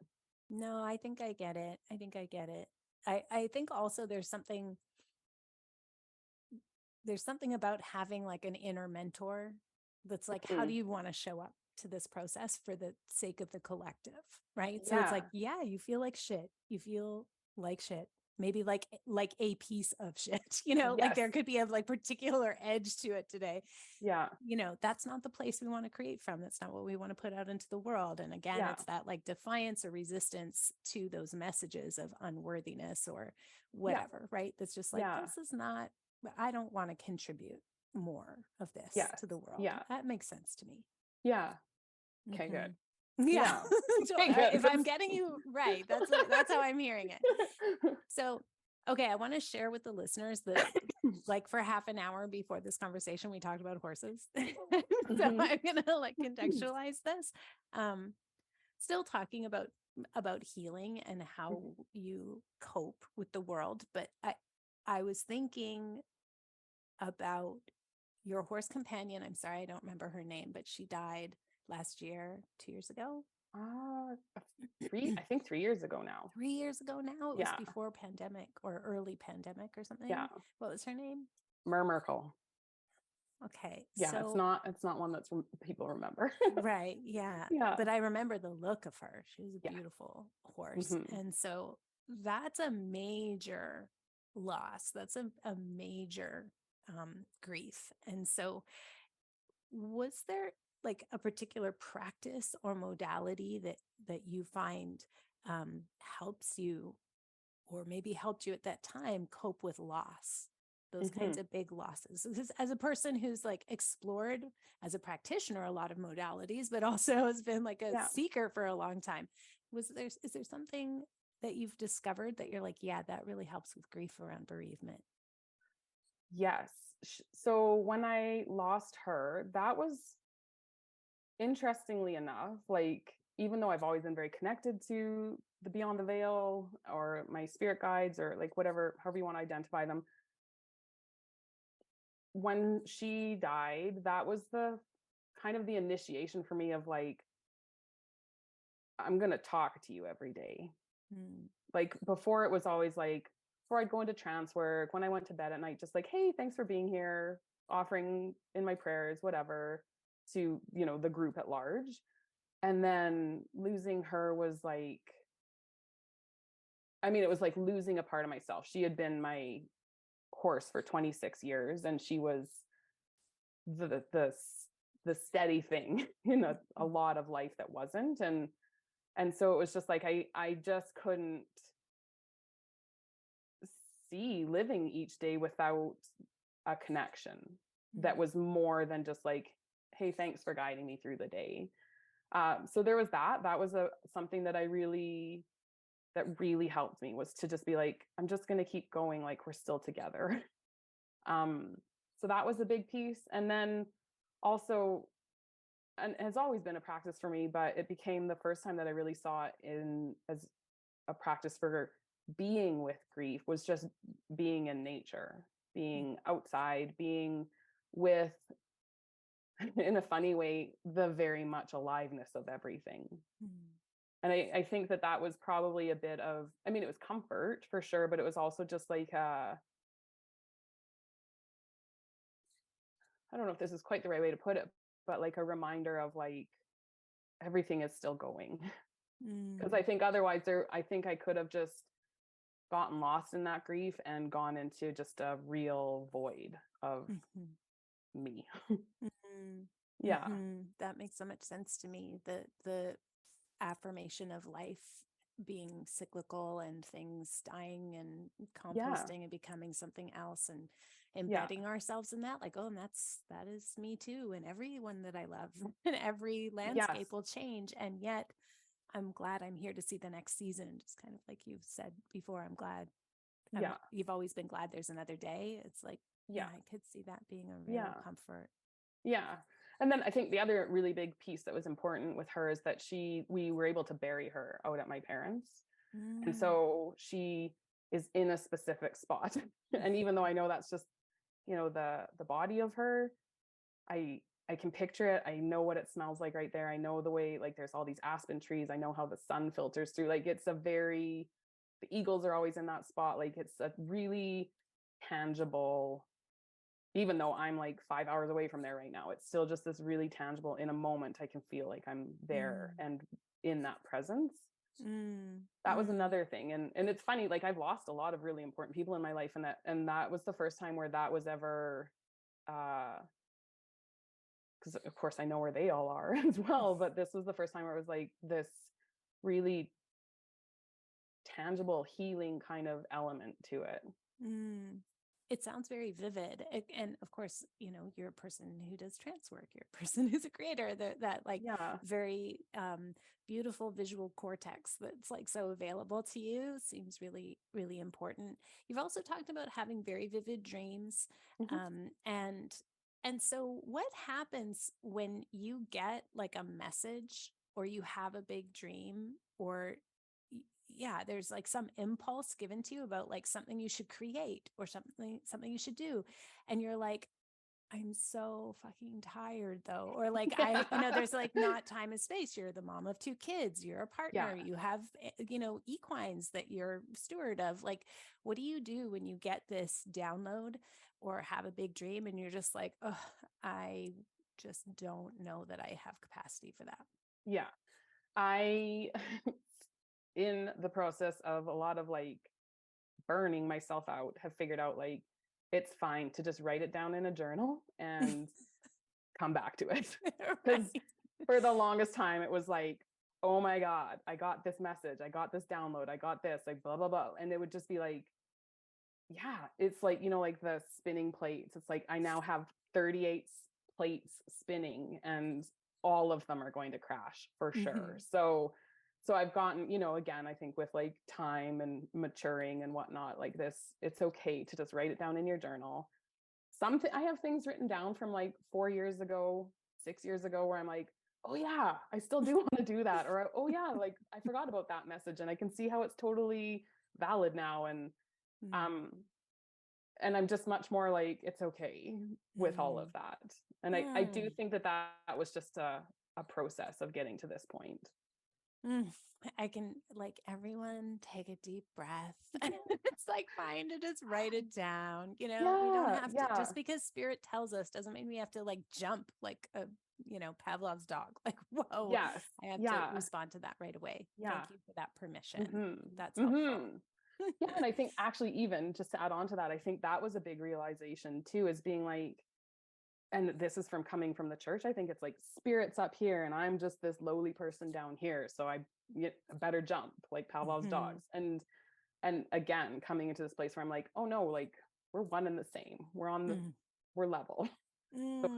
no, I think I get it. I think also there's something about having like an inner mentor that's like, how do you want to show up to this process for the sake of the collective, right? So it's like, yeah, you feel like shit. You feel like shit. Maybe like a piece of shit, like there could be a like particular edge to it today. Yeah. That's not the place we want to create from. That's not what we want to put out into the world. And again, it's that like defiance or resistance to those messages of unworthiness or whatever, right? That's just like, this is not, I don't want to contribute more of this to the world. Yeah. That makes sense to me. Yeah. Okay, good. Yeah. So okay, good. If I'm getting you right, that's how I'm hearing it. So, okay, I want to share with the listeners that like for half an hour before this conversation, we talked about horses. So I'm going to like contextualize this. Still talking about healing and how you cope with the world. But I was thinking about your horse companion. I'm sorry, I don't remember her name, but she died last year, 2 years ago. I think 3 years ago now. 3 years ago now. It was before pandemic or early pandemic or something. Yeah. What was her name? Merkel. Okay. Yeah, so, it's not one that's people remember. Right. Yeah. Yeah. But I remember the look of her. She was a beautiful horse. And so that's a major loss. That's a major grief. And so was there like a particular practice or modality that you find helps you, or maybe helped you at that time, cope with loss, those kinds of big losses? Because as a person who's like explored as a practitioner a lot of modalities, but also has been like a seeker for a long time, is there something that you've discovered that you're like, yeah, that really helps with grief around bereavement? Yes. So when I lost her, that was, interestingly enough, like, even though I've always been very connected to the beyond the veil or my spirit guides, or like whatever, however you want to identify them, when she died, that was the kind of the initiation for me of like, I'm going to talk to you every day. Mm. Like before, it was always like, before I'd go into trance work, when I went to bed at night, just like, hey, thanks for being here, offering in my prayers, whatever, to, you know, the group at large. And then losing her was like, I mean, it was like losing a part of myself. She had been my horse for 26 years, and she was the steady thing in a lot of life that wasn't. And so it was just like, I just couldn't see living each day without a connection that was more than just like, hey, thanks for guiding me through the day. So there was that was something that really helped me, was to just be like, I'm just going to keep going, like we're still together. So that was a big piece. And then also, and has always been a practice for me, but it became the first time that I really saw it as a practice for being with grief, was just being in nature, being outside, being with, in a funny way, the very much aliveness of everything. And I think that was probably a bit of, I mean, it was comfort for sure, but it was also just like, I don't know if this is quite the right way to put it, but like a reminder of like, everything is still going. Because I think otherwise I think I could have just gotten lost in that grief and gone into just a real void of me. Yeah. That makes so much sense to me. The affirmation of life being cyclical and things dying and composting and becoming something else, and embedding ourselves in that, like, oh, and that is me too, and everyone that I love, and every landscape will change. And yet I'm glad I'm here to see the next season. Just kind of like you've said before, I'm glad. You've always been glad there's another day. It's like, I could see that being a real comfort. Yeah. And then I think the other really big piece that was important with her is that we were able to bury her out at my parents'. And so she is in a specific spot. And even though I know that's just, you know, the body of her, I can picture it. I know what it smells like right there. I know the way, like, there's all these aspen trees. I know how the sun filters through. Like, the eagles are always in that spot. Like, it's a really tangible, even though I'm like 5 hours away from there right now, it's still just this really tangible, in a moment, I can feel like I'm there and in that presence. That was another thing. And it's funny, like, I've lost a lot of really important people in my life, and that was the first time where that was ever, because of course I know where they all are as well, but this was the first time where it was like this really tangible healing kind of element to it. It sounds very vivid. And of course, you know, you're a person who does trance work. You're a person who's a creator, that like very beautiful visual cortex that's like so available to you seems really, really important. You've also talked about having very vivid dreams. And so what happens when you get like a message, or you have a big dream, or there's like some impulse given to you about like something you should create, or something you should do, and you're like, I'm so fucking tired though, or like, there's like not time and space. You're the mom of 2 kids, you're a partner, you have, equines that you're steward of. Like, what do you do when you get this download or have a big dream and you're just like, oh, I just don't know that I have capacity for that? I in the process of a lot of like burning myself out, have figured out like it's fine to just write it down in a journal and come back to it. Because for the longest time it was like, oh my God, I got this message, I got this download, I got this, like blah blah blah, and it would just be like, it's like, like the spinning plates. It's like I now have 38 plates spinning, and all of them are going to crash for sure. So I've gotten, again, I think with like time and maturing and whatnot, like this, it's okay to just write it down in your journal. I have things written down from like 4 years ago, 6 years ago, where I'm like, oh yeah, I still do want to do that. Or, oh yeah, like I forgot about that message, and I can see how it's totally valid now. And I'm just much more like, it's okay with all of that. And I do think that was just a process of getting to this point. I can, like, everyone take a deep breath. It's like fine to just write it down. We don't Yeah, have to, yeah. just because spirit tells us doesn't mean we have to like jump like a, Pavlov's dog. Like, whoa, Yes. I have to Yeah. respond to that right away. Yeah. Thank you for that permission. That's Mm-hmm. helpful. Mm-hmm. Yeah. And I think actually, even just to add on to that, I think that was a big realization too, is being like, and this is from coming from the church. I think it's like spirit's up here and I'm just this lowly person down here. So I better jump like Pavlov's dogs. And again, coming into this place where I'm like, oh no, like we're one and the same. We're level. So,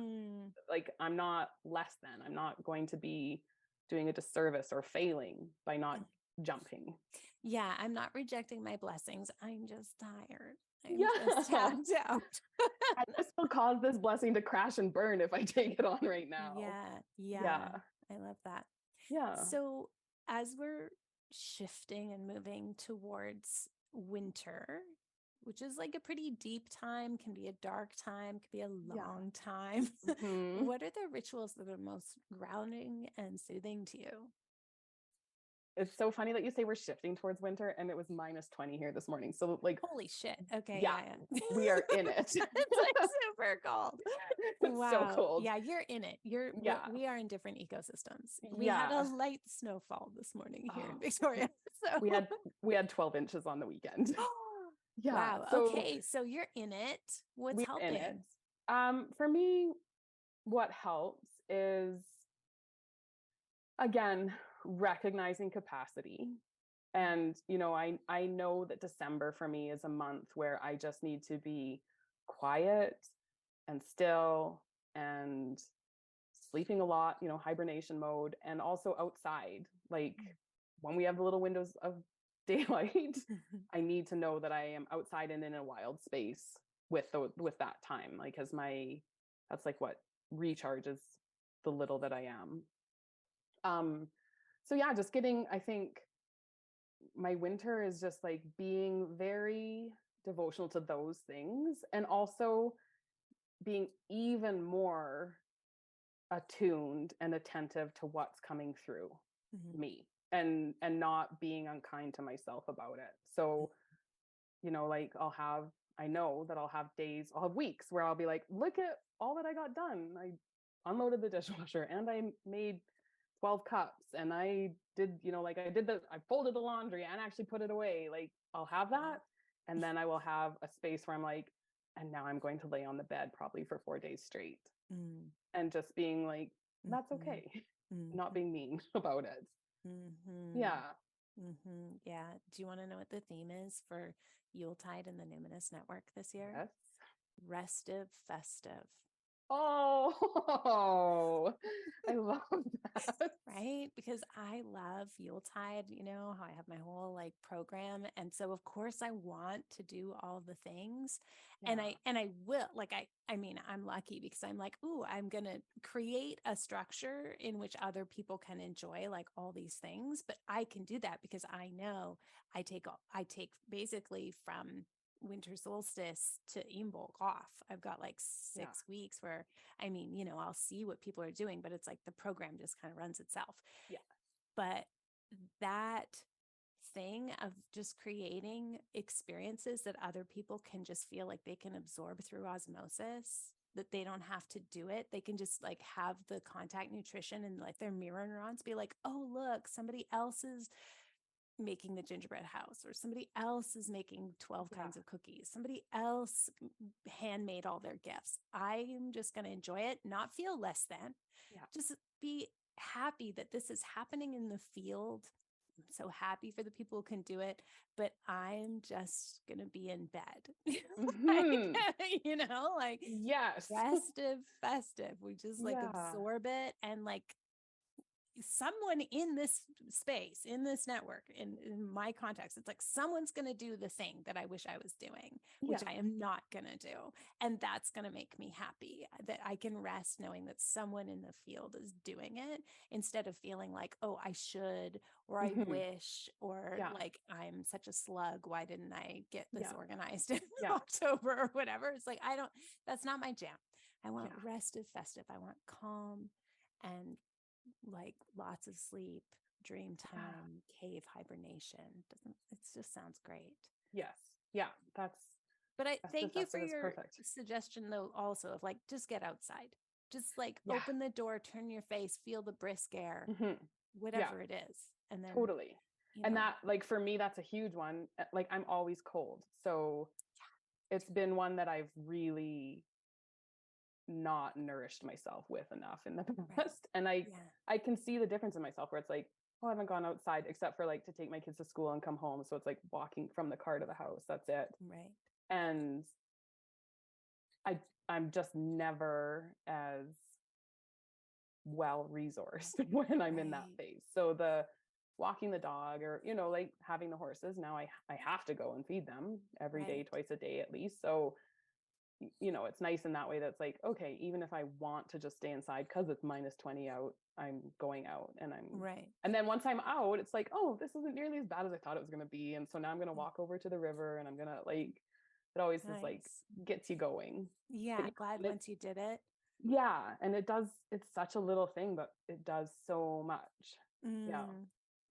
like, I'm not less than. I'm not going to be doing a disservice or failing by not jumping. Yeah, I'm not rejecting my blessings. I'm just tired. I'm just Yeah. tapped out. And this will cause this blessing to crash and burn if I take it on right now. Yeah. Yeah. I love that. Yeah. So as we're shifting and moving towards winter, which is like a pretty deep time, can be a dark time, can be a long time. Mm-hmm. What are the rituals that are most grounding and soothing to you? It's so funny that you say we're shifting towards winter and it was -20 here this morning. So like, Holy shit. Okay. yeah. We are in it. It's like super cold. It's so cold. Yeah, you're in it. We are in different ecosystems. We had a light snowfall this morning here in Victoria. So we had 12 inches on the weekend. Yeah. Wow. So okay. So you're in it. What's we're helping? in it. For me, what helps is, again, recognizing capacity. And, I know that December for me is a month where I just need to be quiet and still and sleeping a lot, hibernation mode, and also outside. Like when we have the little windows of daylight, I need to know that I am outside and in a wild space with that time, like, because that's like what recharges the little that I am. So yeah, just getting, I think my winter is just like being very devotional to those things, and also being even more attuned and attentive to what's coming through me, and not being unkind to myself about it. So, like I know that I'll have weeks where I'll be like, look at all that I got done. I unloaded the dishwasher and I made 12 cups and I did, I folded the laundry and actually put it away. Like, I'll have that. And then I will have a space where I'm like, and now I'm going to lay on the bed probably for 4 days straight. And just being like, that's okay. Not being mean about it. Yeah. Yeah. Do you want to know what the theme is for Yuletide and the Numinous Network this year? Yes. Restive festive. Oh, I love that. Right? Because I love Yuletide, how I have my whole like program. And so of course I want to do all the things. Yeah. And I will, like, I mean, I'm lucky because I'm like, ooh, I'm going to create a structure in which other people can enjoy like all these things. But I can do that because I know I take basically from winter solstice to Imbolc off. I've got like 6 weeks where, I mean, I'll see what people are doing, but it's like the program just kind of runs itself. Yeah. But that thing of just creating experiences that other people can just feel like they can absorb through osmosis, that they don't have to do it. They can just like have the contact nutrition and like their mirror neurons be like, oh, look, somebody else is making the gingerbread house, or somebody else is making 12 kinds of cookies. Somebody else handmade all their gifts. I'm just going to enjoy it, not feel less than, just be happy that this is happening in the field. I'm so happy for the people who can do it, but I'm just going to be in bed, like, yes, festive. We just like absorb it, and like, someone in this space, in this network, in my context, it's like someone's going to do the thing that I wish I was doing, which I am not going to do. And that's going to make me happy, that I can rest knowing that someone in the field is doing it, instead of feeling like, oh, I should, or I wish, or like, I'm such a slug. Why didn't I get this organized in October or whatever? It's like, that's not my jam. I want restive festive. I want calm and like lots of sleep, dream time, cave hibernation. It just sounds great. Yes. Yeah. But I thank you for that's your perfect. suggestion though, also of like, just get outside, just like Yeah. open the door, turn your face, feel the brisk air, whatever it is. And then totally. And that, like, for me, that's a huge one. Like, I'm always cold. So it's been one that I've really not nourished myself with enough in the past. And I can see the difference in myself where it's like, oh, I haven't gone outside except for like to take my kids to school and come home. So it's like walking from the car to the house. That's it. Right. And I'm just never as well resourced when I'm in that phase. So the walking the dog or, you know, like having the horses, now I have to go and feed them every day, twice a day at least. So, you know, it's nice in that way. That's like, okay, even if I want to just stay inside because it's -20 out, I'm going out and and then once I'm out, it's like, oh, this isn't nearly as bad as I thought it was going to be. And so now I'm going to walk over to the river and I'm going to like, it always is like, gets you going. Yeah. Glad once you did it. Yeah. And it's such a little thing, but it does so much. Yeah.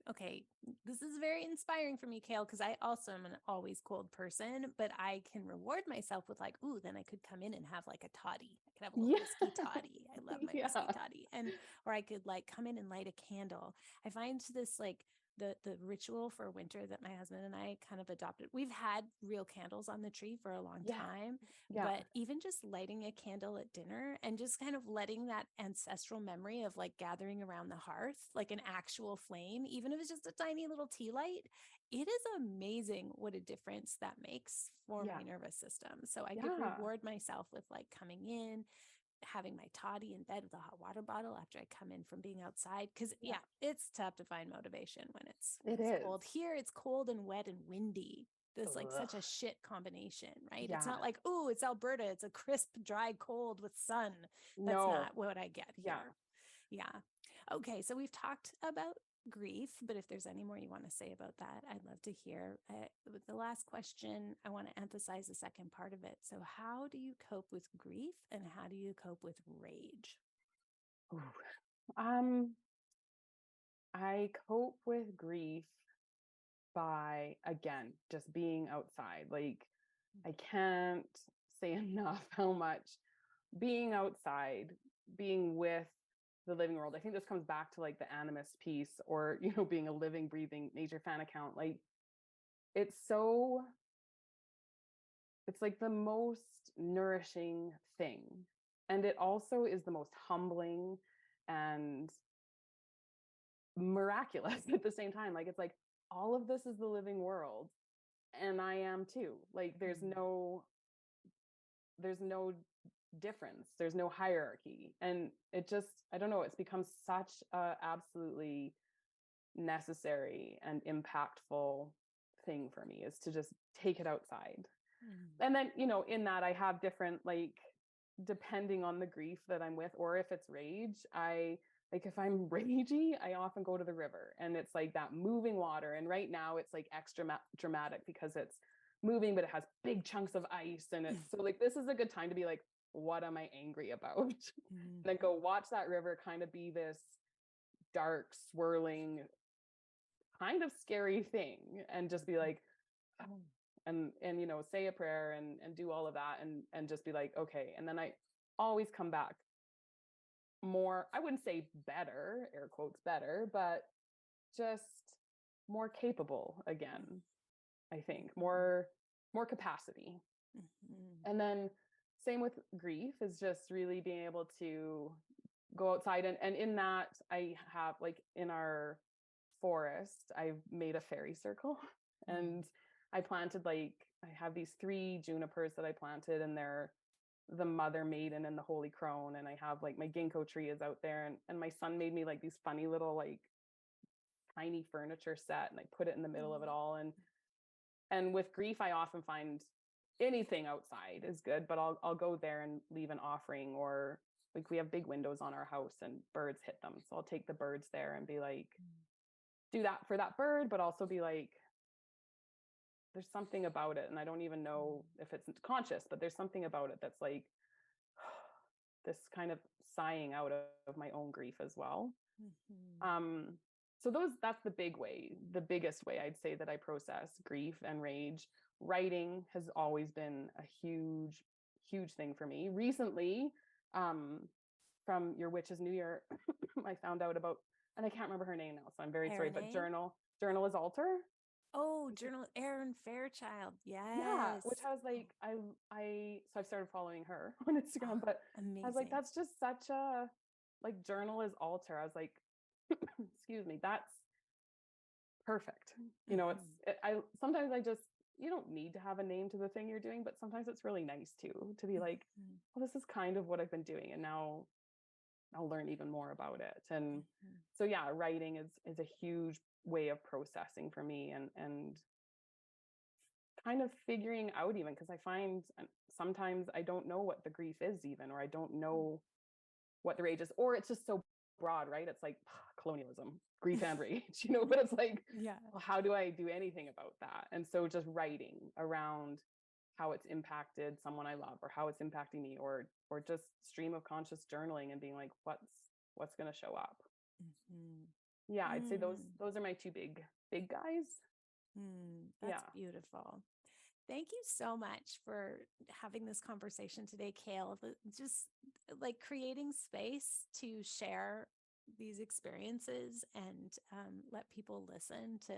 Okay, this is very inspiring for me, Kael, because I also am an always cold person, but I can reward myself with like, ooh, then I could come in and have like a toddy. I could have a little whiskey toddy. I love my whiskey toddy. Or I could like come in and light a candle. I find this like the ritual for winter that my husband and I kind of adopted. We've had real candles on the tree for a long time, but even just lighting a candle at dinner and just kind of letting that ancestral memory of like gathering around the hearth, like an actual flame, even if it's just a tiny little tea light, it is amazing what a difference that makes for my nervous system. So I could reward myself with like coming in, having my toddy in bed with a hot water bottle after I come in from being outside. Cause it's tough to find motivation when it's cold. Here it's cold and wet and windy. That's like such a shit combination, right? It's not like, oh, it's Alberta. It's a crisp, dry, cold with sun. That's not what I get here. Yeah. Okay. So we've talked about grief, but if there's any more you want to say about that, I'd love to hear. With the last question, I want to emphasize the second part of it. So how do you cope with grief and how do you cope with rage? I cope with grief by, again, just being outside. Like, I can't say enough how much being outside, being with the living world. I think this comes back to like the animist piece or, you know, being a living, breathing nature fan account. Like, it's like the most nourishing thing. And it also is the most humbling and miraculous at the same time. Like, it's like all of this is the living world and I am too. Like, there's no difference, there's no hierarchy, and it just, I don't know, it's become such a absolutely necessary and impactful thing for me, is to just take it outside. And then, you know, in that I have different, like, depending on the grief that I'm with, or if it's rage, I like, if I'm ragey, I often go to the river and it's like that moving water. And right now it's like extra dramatic because it's moving, but it has big chunks of ice. And it's so like, this is a good time to be like, what am I angry about? And then go watch that river kind of be this dark, swirling, kind of scary thing, and just be like, oh, and you know, say a prayer and do all of that and just be like, okay. And then I always come back more, I wouldn't say better, air quotes better, but just more capable again. I think more capacity. And then same with grief, is just really being able to go outside, and in that I have, like, in our forest, I've made a fairy circle and I planted, like, I have these 3 junipers that I planted, and they're the mother maiden and the holy crone, and I have, like, my ginkgo tree is out there, and my son made me like these funny little, like, tiny furniture set, and I put it in the middle of it all. And with grief, I often find anything outside is good, but I'll go there and leave an offering, or like, we have big windows on our house and birds hit them, so I'll take the birds there and be like, do that for that bird, but also be like, there's something about it, and I don't even know if it's conscious, but there's something about it that's like this kind of sighing out of my own grief as well. So that's the biggest way I'd say that I process grief and rage. Writing has always been a huge, huge thing for me. Recently, from your Witch's New Year, I found out about, and I can't remember her name now, so I'm very sorry, but journal is altar. Oh, journal Erin Fairchild. Yeah, Yes. which I was like, so I've started following her on Instagram, but Amazing. I was like, that's just such a, like, journal is altar. I was like, excuse me, that's perfect. You know, sometimes you don't need to have a name to the thing you're doing, but sometimes it's really nice to be like, well, this is kind of what I've been doing, and now I'll learn even more about it. And so yeah, writing is a huge way of processing for me, and kind of figuring out, even because I find sometimes I don't know what the grief is even, or I don't know what the rage is, or it's just so broad, right? It's like colonialism, grief and rage, you know, but it's like, well, how do I do anything about that? And so just writing around how it's impacted someone I love, or how it's impacting me, or just stream of conscious journaling and being like, what's going to show up. Yeah, I'd say those are my two big guys. That's beautiful. Thank you so much for having this conversation today, Kael. Just like creating space to share these experiences and let people listen to.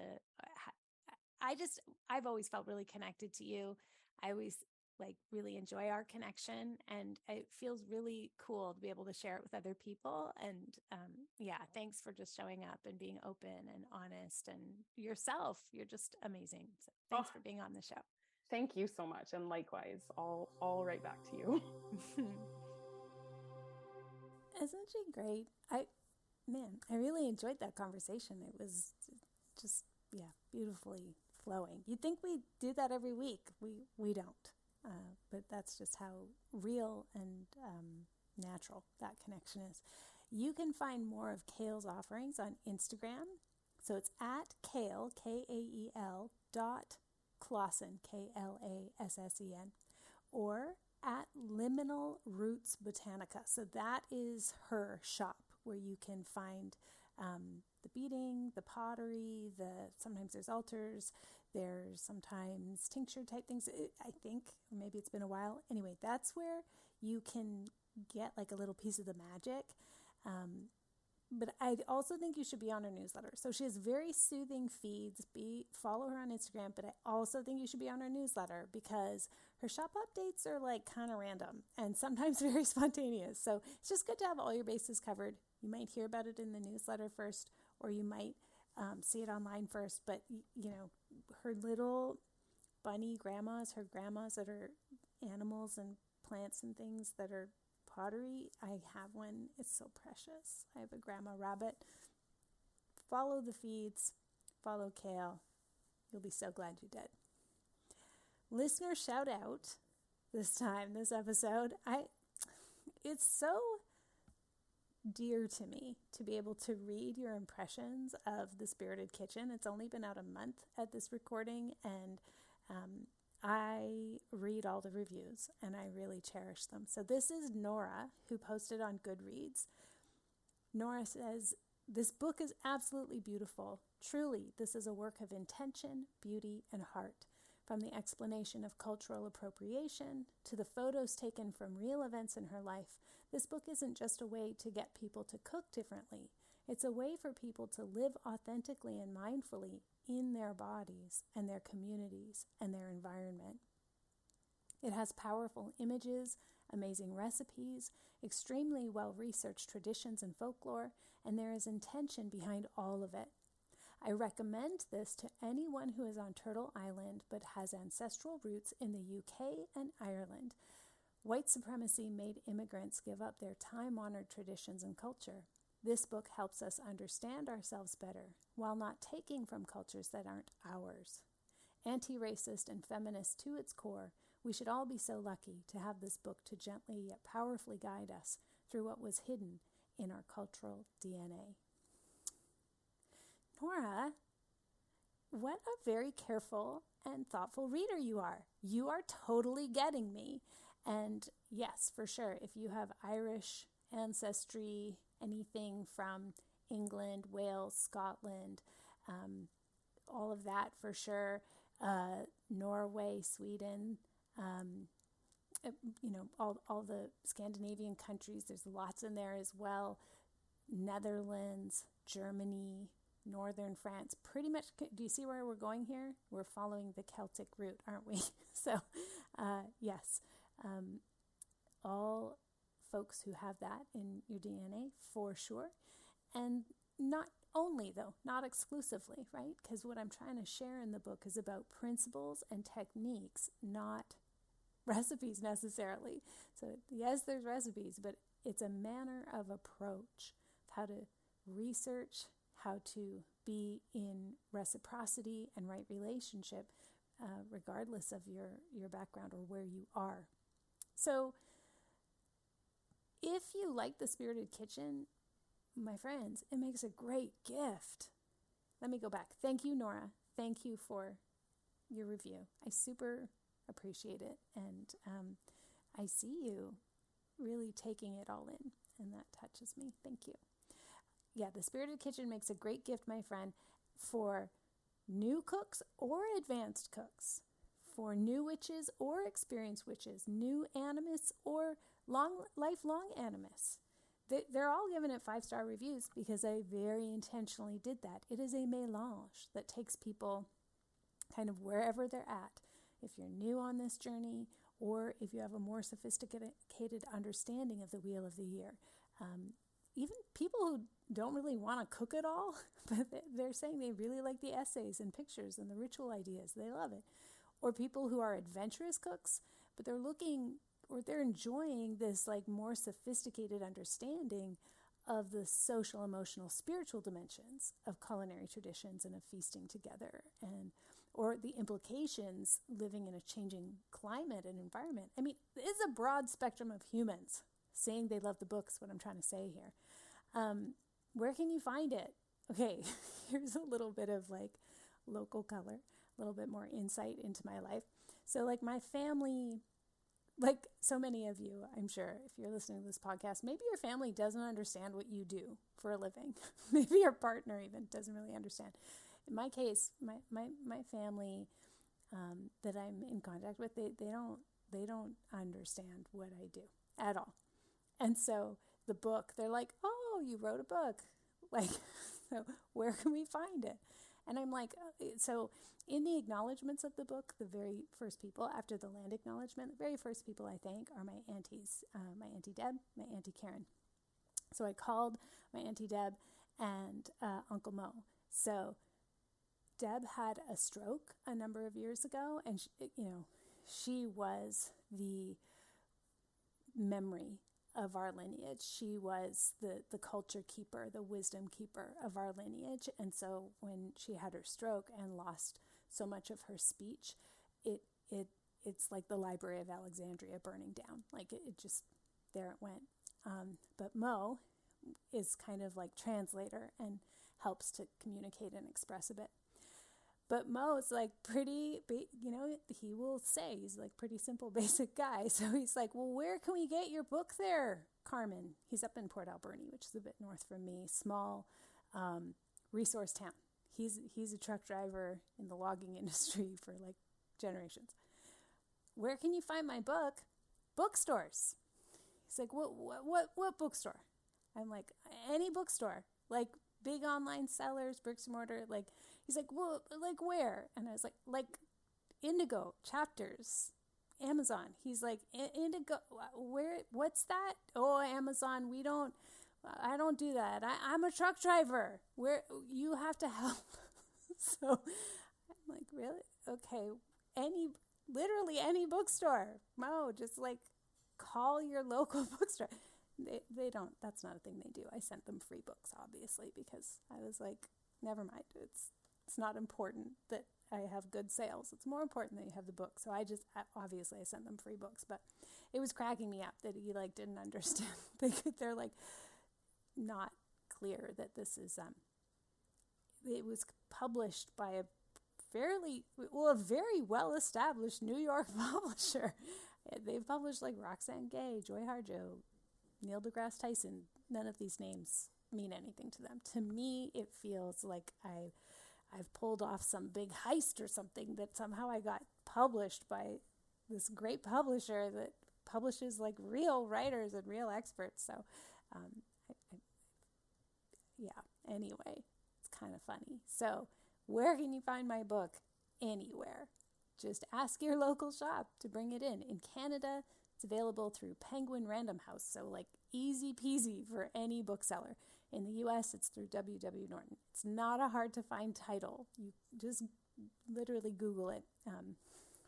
I've always felt really connected to you. I always really enjoy our connection, and it feels really cool to be able to share it with other people. And thanks for just showing up and being open and honest and yourself. You're just amazing. So thanks for being on the show. Thank you so much. And likewise, all right back to you. Isn't she great? I really enjoyed that conversation. It was just, beautifully flowing. You'd think we do that every week. We don't. But that's just how real and natural that connection is. You can find more of Kael's offerings on Instagram. So it's at Kael, Kael Klassen, Klassen, or at Liminal Roots Botanica. So that is her shop where you can find the beading, the pottery, sometimes there's altars, there's sometimes tincture type things, I think, or maybe it's been a while. Anyway, that's where you can get like a little piece of the magic. But I also think you should be on her newsletter. So she has very soothing feeds. Follow her on Instagram, but I also think you should be on her newsletter because her shop updates are like kind of random and sometimes very spontaneous. So it's just good to have all your bases covered. You might hear about it in the newsletter first, or you might see it online first. But, her little bunny grandmas, her grandmas that are animals and plants and things that are pottery. I have one. It's so precious. I have a grandma rabbit. Follow the feeds. Follow Kael. You'll be so glad you did. Listener shout out this episode. It's so dear to me to be able to read your impressions of The Spirited Kitchen. It's only been out a month at this recording, and I read all the reviews and I really cherish them. So this is Nora, who posted on Goodreads. Nora says, "This book is absolutely beautiful. Truly, this is a work of intention, beauty, and heart. From the explanation of cultural appropriation to the photos taken from real events in her life, this book isn't just a way to get people to cook differently. It's a way for people to live authentically and mindfully in their bodies and their communities and their environment. It has powerful images, amazing recipes, extremely well-researched traditions and folklore, and there is intention behind all of it. I recommend this to anyone who is on Turtle Island but has ancestral roots in the UK and Ireland. White supremacy made immigrants give up their time-honored traditions and culture. This book helps us understand ourselves better while not taking from cultures that aren't ours. Anti-racist and feminist to its core, we should all be so lucky to have this book to gently yet powerfully guide us through what was hidden in our cultural DNA." Nora, what a very careful and thoughtful reader you are. You are totally getting me. And yes, for sure, if you have Irish ancestry, anything from England, Wales, Scotland, all of that for sure. Norway, Sweden, all the Scandinavian countries. There's lots in there as well. Netherlands, Germany, northern France, pretty much. Do you see where we're going here? We're following the Celtic route, aren't we? So, yes, all folks who have that in your DNA for sure. And not only though, not exclusively, right? Because what I'm trying to share in the book is about principles and techniques, not recipes necessarily. So yes, there's recipes, but it's a manner of approach, how to research, how to be in reciprocity and right relationship, regardless of your background or where you are. So if you like the Spirited Kitchen, my friends, it makes a great gift. Let me go back. Thank you, Nora. Thank you for your review. I super appreciate it. And I see you really taking it all in, and that touches me. Thank you. Yeah, the Spirited Kitchen makes a great gift, my friend, for new cooks or advanced cooks, for new witches or experienced witches, new animists or lifelong animists. They're all giving it 5-star reviews because I very intentionally did that. It is a melange that takes people kind of wherever they're at. If you're new on this journey, or if you have a more sophisticated understanding of the Wheel of the Year. Even people who don't really want to cook at all, but they're saying they really like the essays and pictures and the ritual ideas. They love it. Or people who are adventurous cooks, but they're looking, or they're enjoying this like more sophisticated understanding of the social, emotional, spiritual dimensions of culinary traditions and of feasting together, and or the implications living in a changing climate and environment. I mean, it's a broad spectrum of humans saying they love the books, what I'm trying to say here. Where can you find it? Okay, here's a little bit of like local color, a little bit more insight into my life. So like my family, like so many of you, I'm sure, if you're listening to this podcast, maybe your family doesn't understand what you do for a living. Maybe your partner even doesn't really understand. In my case, my family that I'm in contact with, they don't understand what I do at all. And so the book, they're like, oh, you wrote a book. Like, so where can we find it? And I'm like, so in the acknowledgments of the book, the very first people after the land acknowledgement, the very first people I thank are my aunties, my Auntie Deb, my Auntie Karen. So I called my Auntie Deb and Uncle Mo. So Deb had a stroke a number of years ago, and she was the memory of our lineage. She was the culture keeper, the wisdom keeper of our lineage. And so when she had her stroke and lost so much of her speech, it's like the Library of Alexandria burning down. Like it just, there it went. But Mo is kind of like translator and helps to communicate and express a bit. But Mo's like pretty, he will say he's like pretty simple, basic guy. So he's like, well, where can we get your book there, Carmen? He's up in Port Alberni, which is a bit north from me, small resource town. He's a truck driver in the logging industry for like generations. Where can you find my book? Bookstores. He's like, what bookstore? I'm like, any bookstore, like big online sellers, bricks and mortar. Like, he's like, well, like where? And I was like Indigo, Chapters, Amazon. He's like, Indigo, where? What's that? Oh, Amazon. I don't do that. I'm a truck driver. Where you have to help. So I'm like, really? Okay. Literally any bookstore. Mo, just like call your local bookstore. They don't, that's not a thing they do. I sent them free books, obviously, because I was like, never mind. It's not important that I have good sales. It's more important that you have the book. So obviously I sent them free books, but it was cracking me up that he like didn't understand. They're like not clear that this is, it was published by a very well-established New York publisher. They've published like Roxane Gay, Joy Harjo, Neil deGrasse Tyson. None of these names mean anything to them. To me, it feels like I've pulled off some big heist or something, that somehow I got published by this great publisher that publishes like real writers and real experts. So, yeah, anyway, it's kind of funny. So where can you find my book? Anywhere. Just ask your local shop to bring it in. In Canada, it's available through Penguin Random House, so like easy peasy for any bookseller. In the US, it's through W.W. Norton. It's not a hard to find title. You just literally Google it.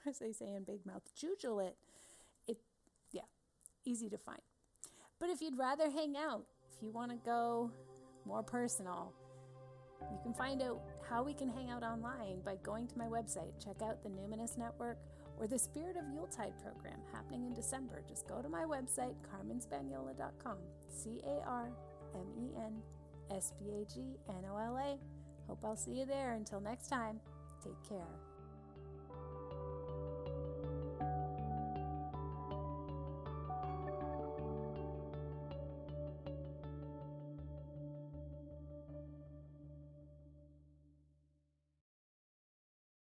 As they say in Big Mouth, Jujule it. Yeah, easy to find. But if you'd rather hang out, if you want to go more personal, you can find out how we can hang out online by going to my website. Check out the Numinous Network or the Spirit of Yuletide program happening in December. Just go to my website, carmenspaniola.com, CarmenSpagnola. Hope I'll see you there. Until next time, take care.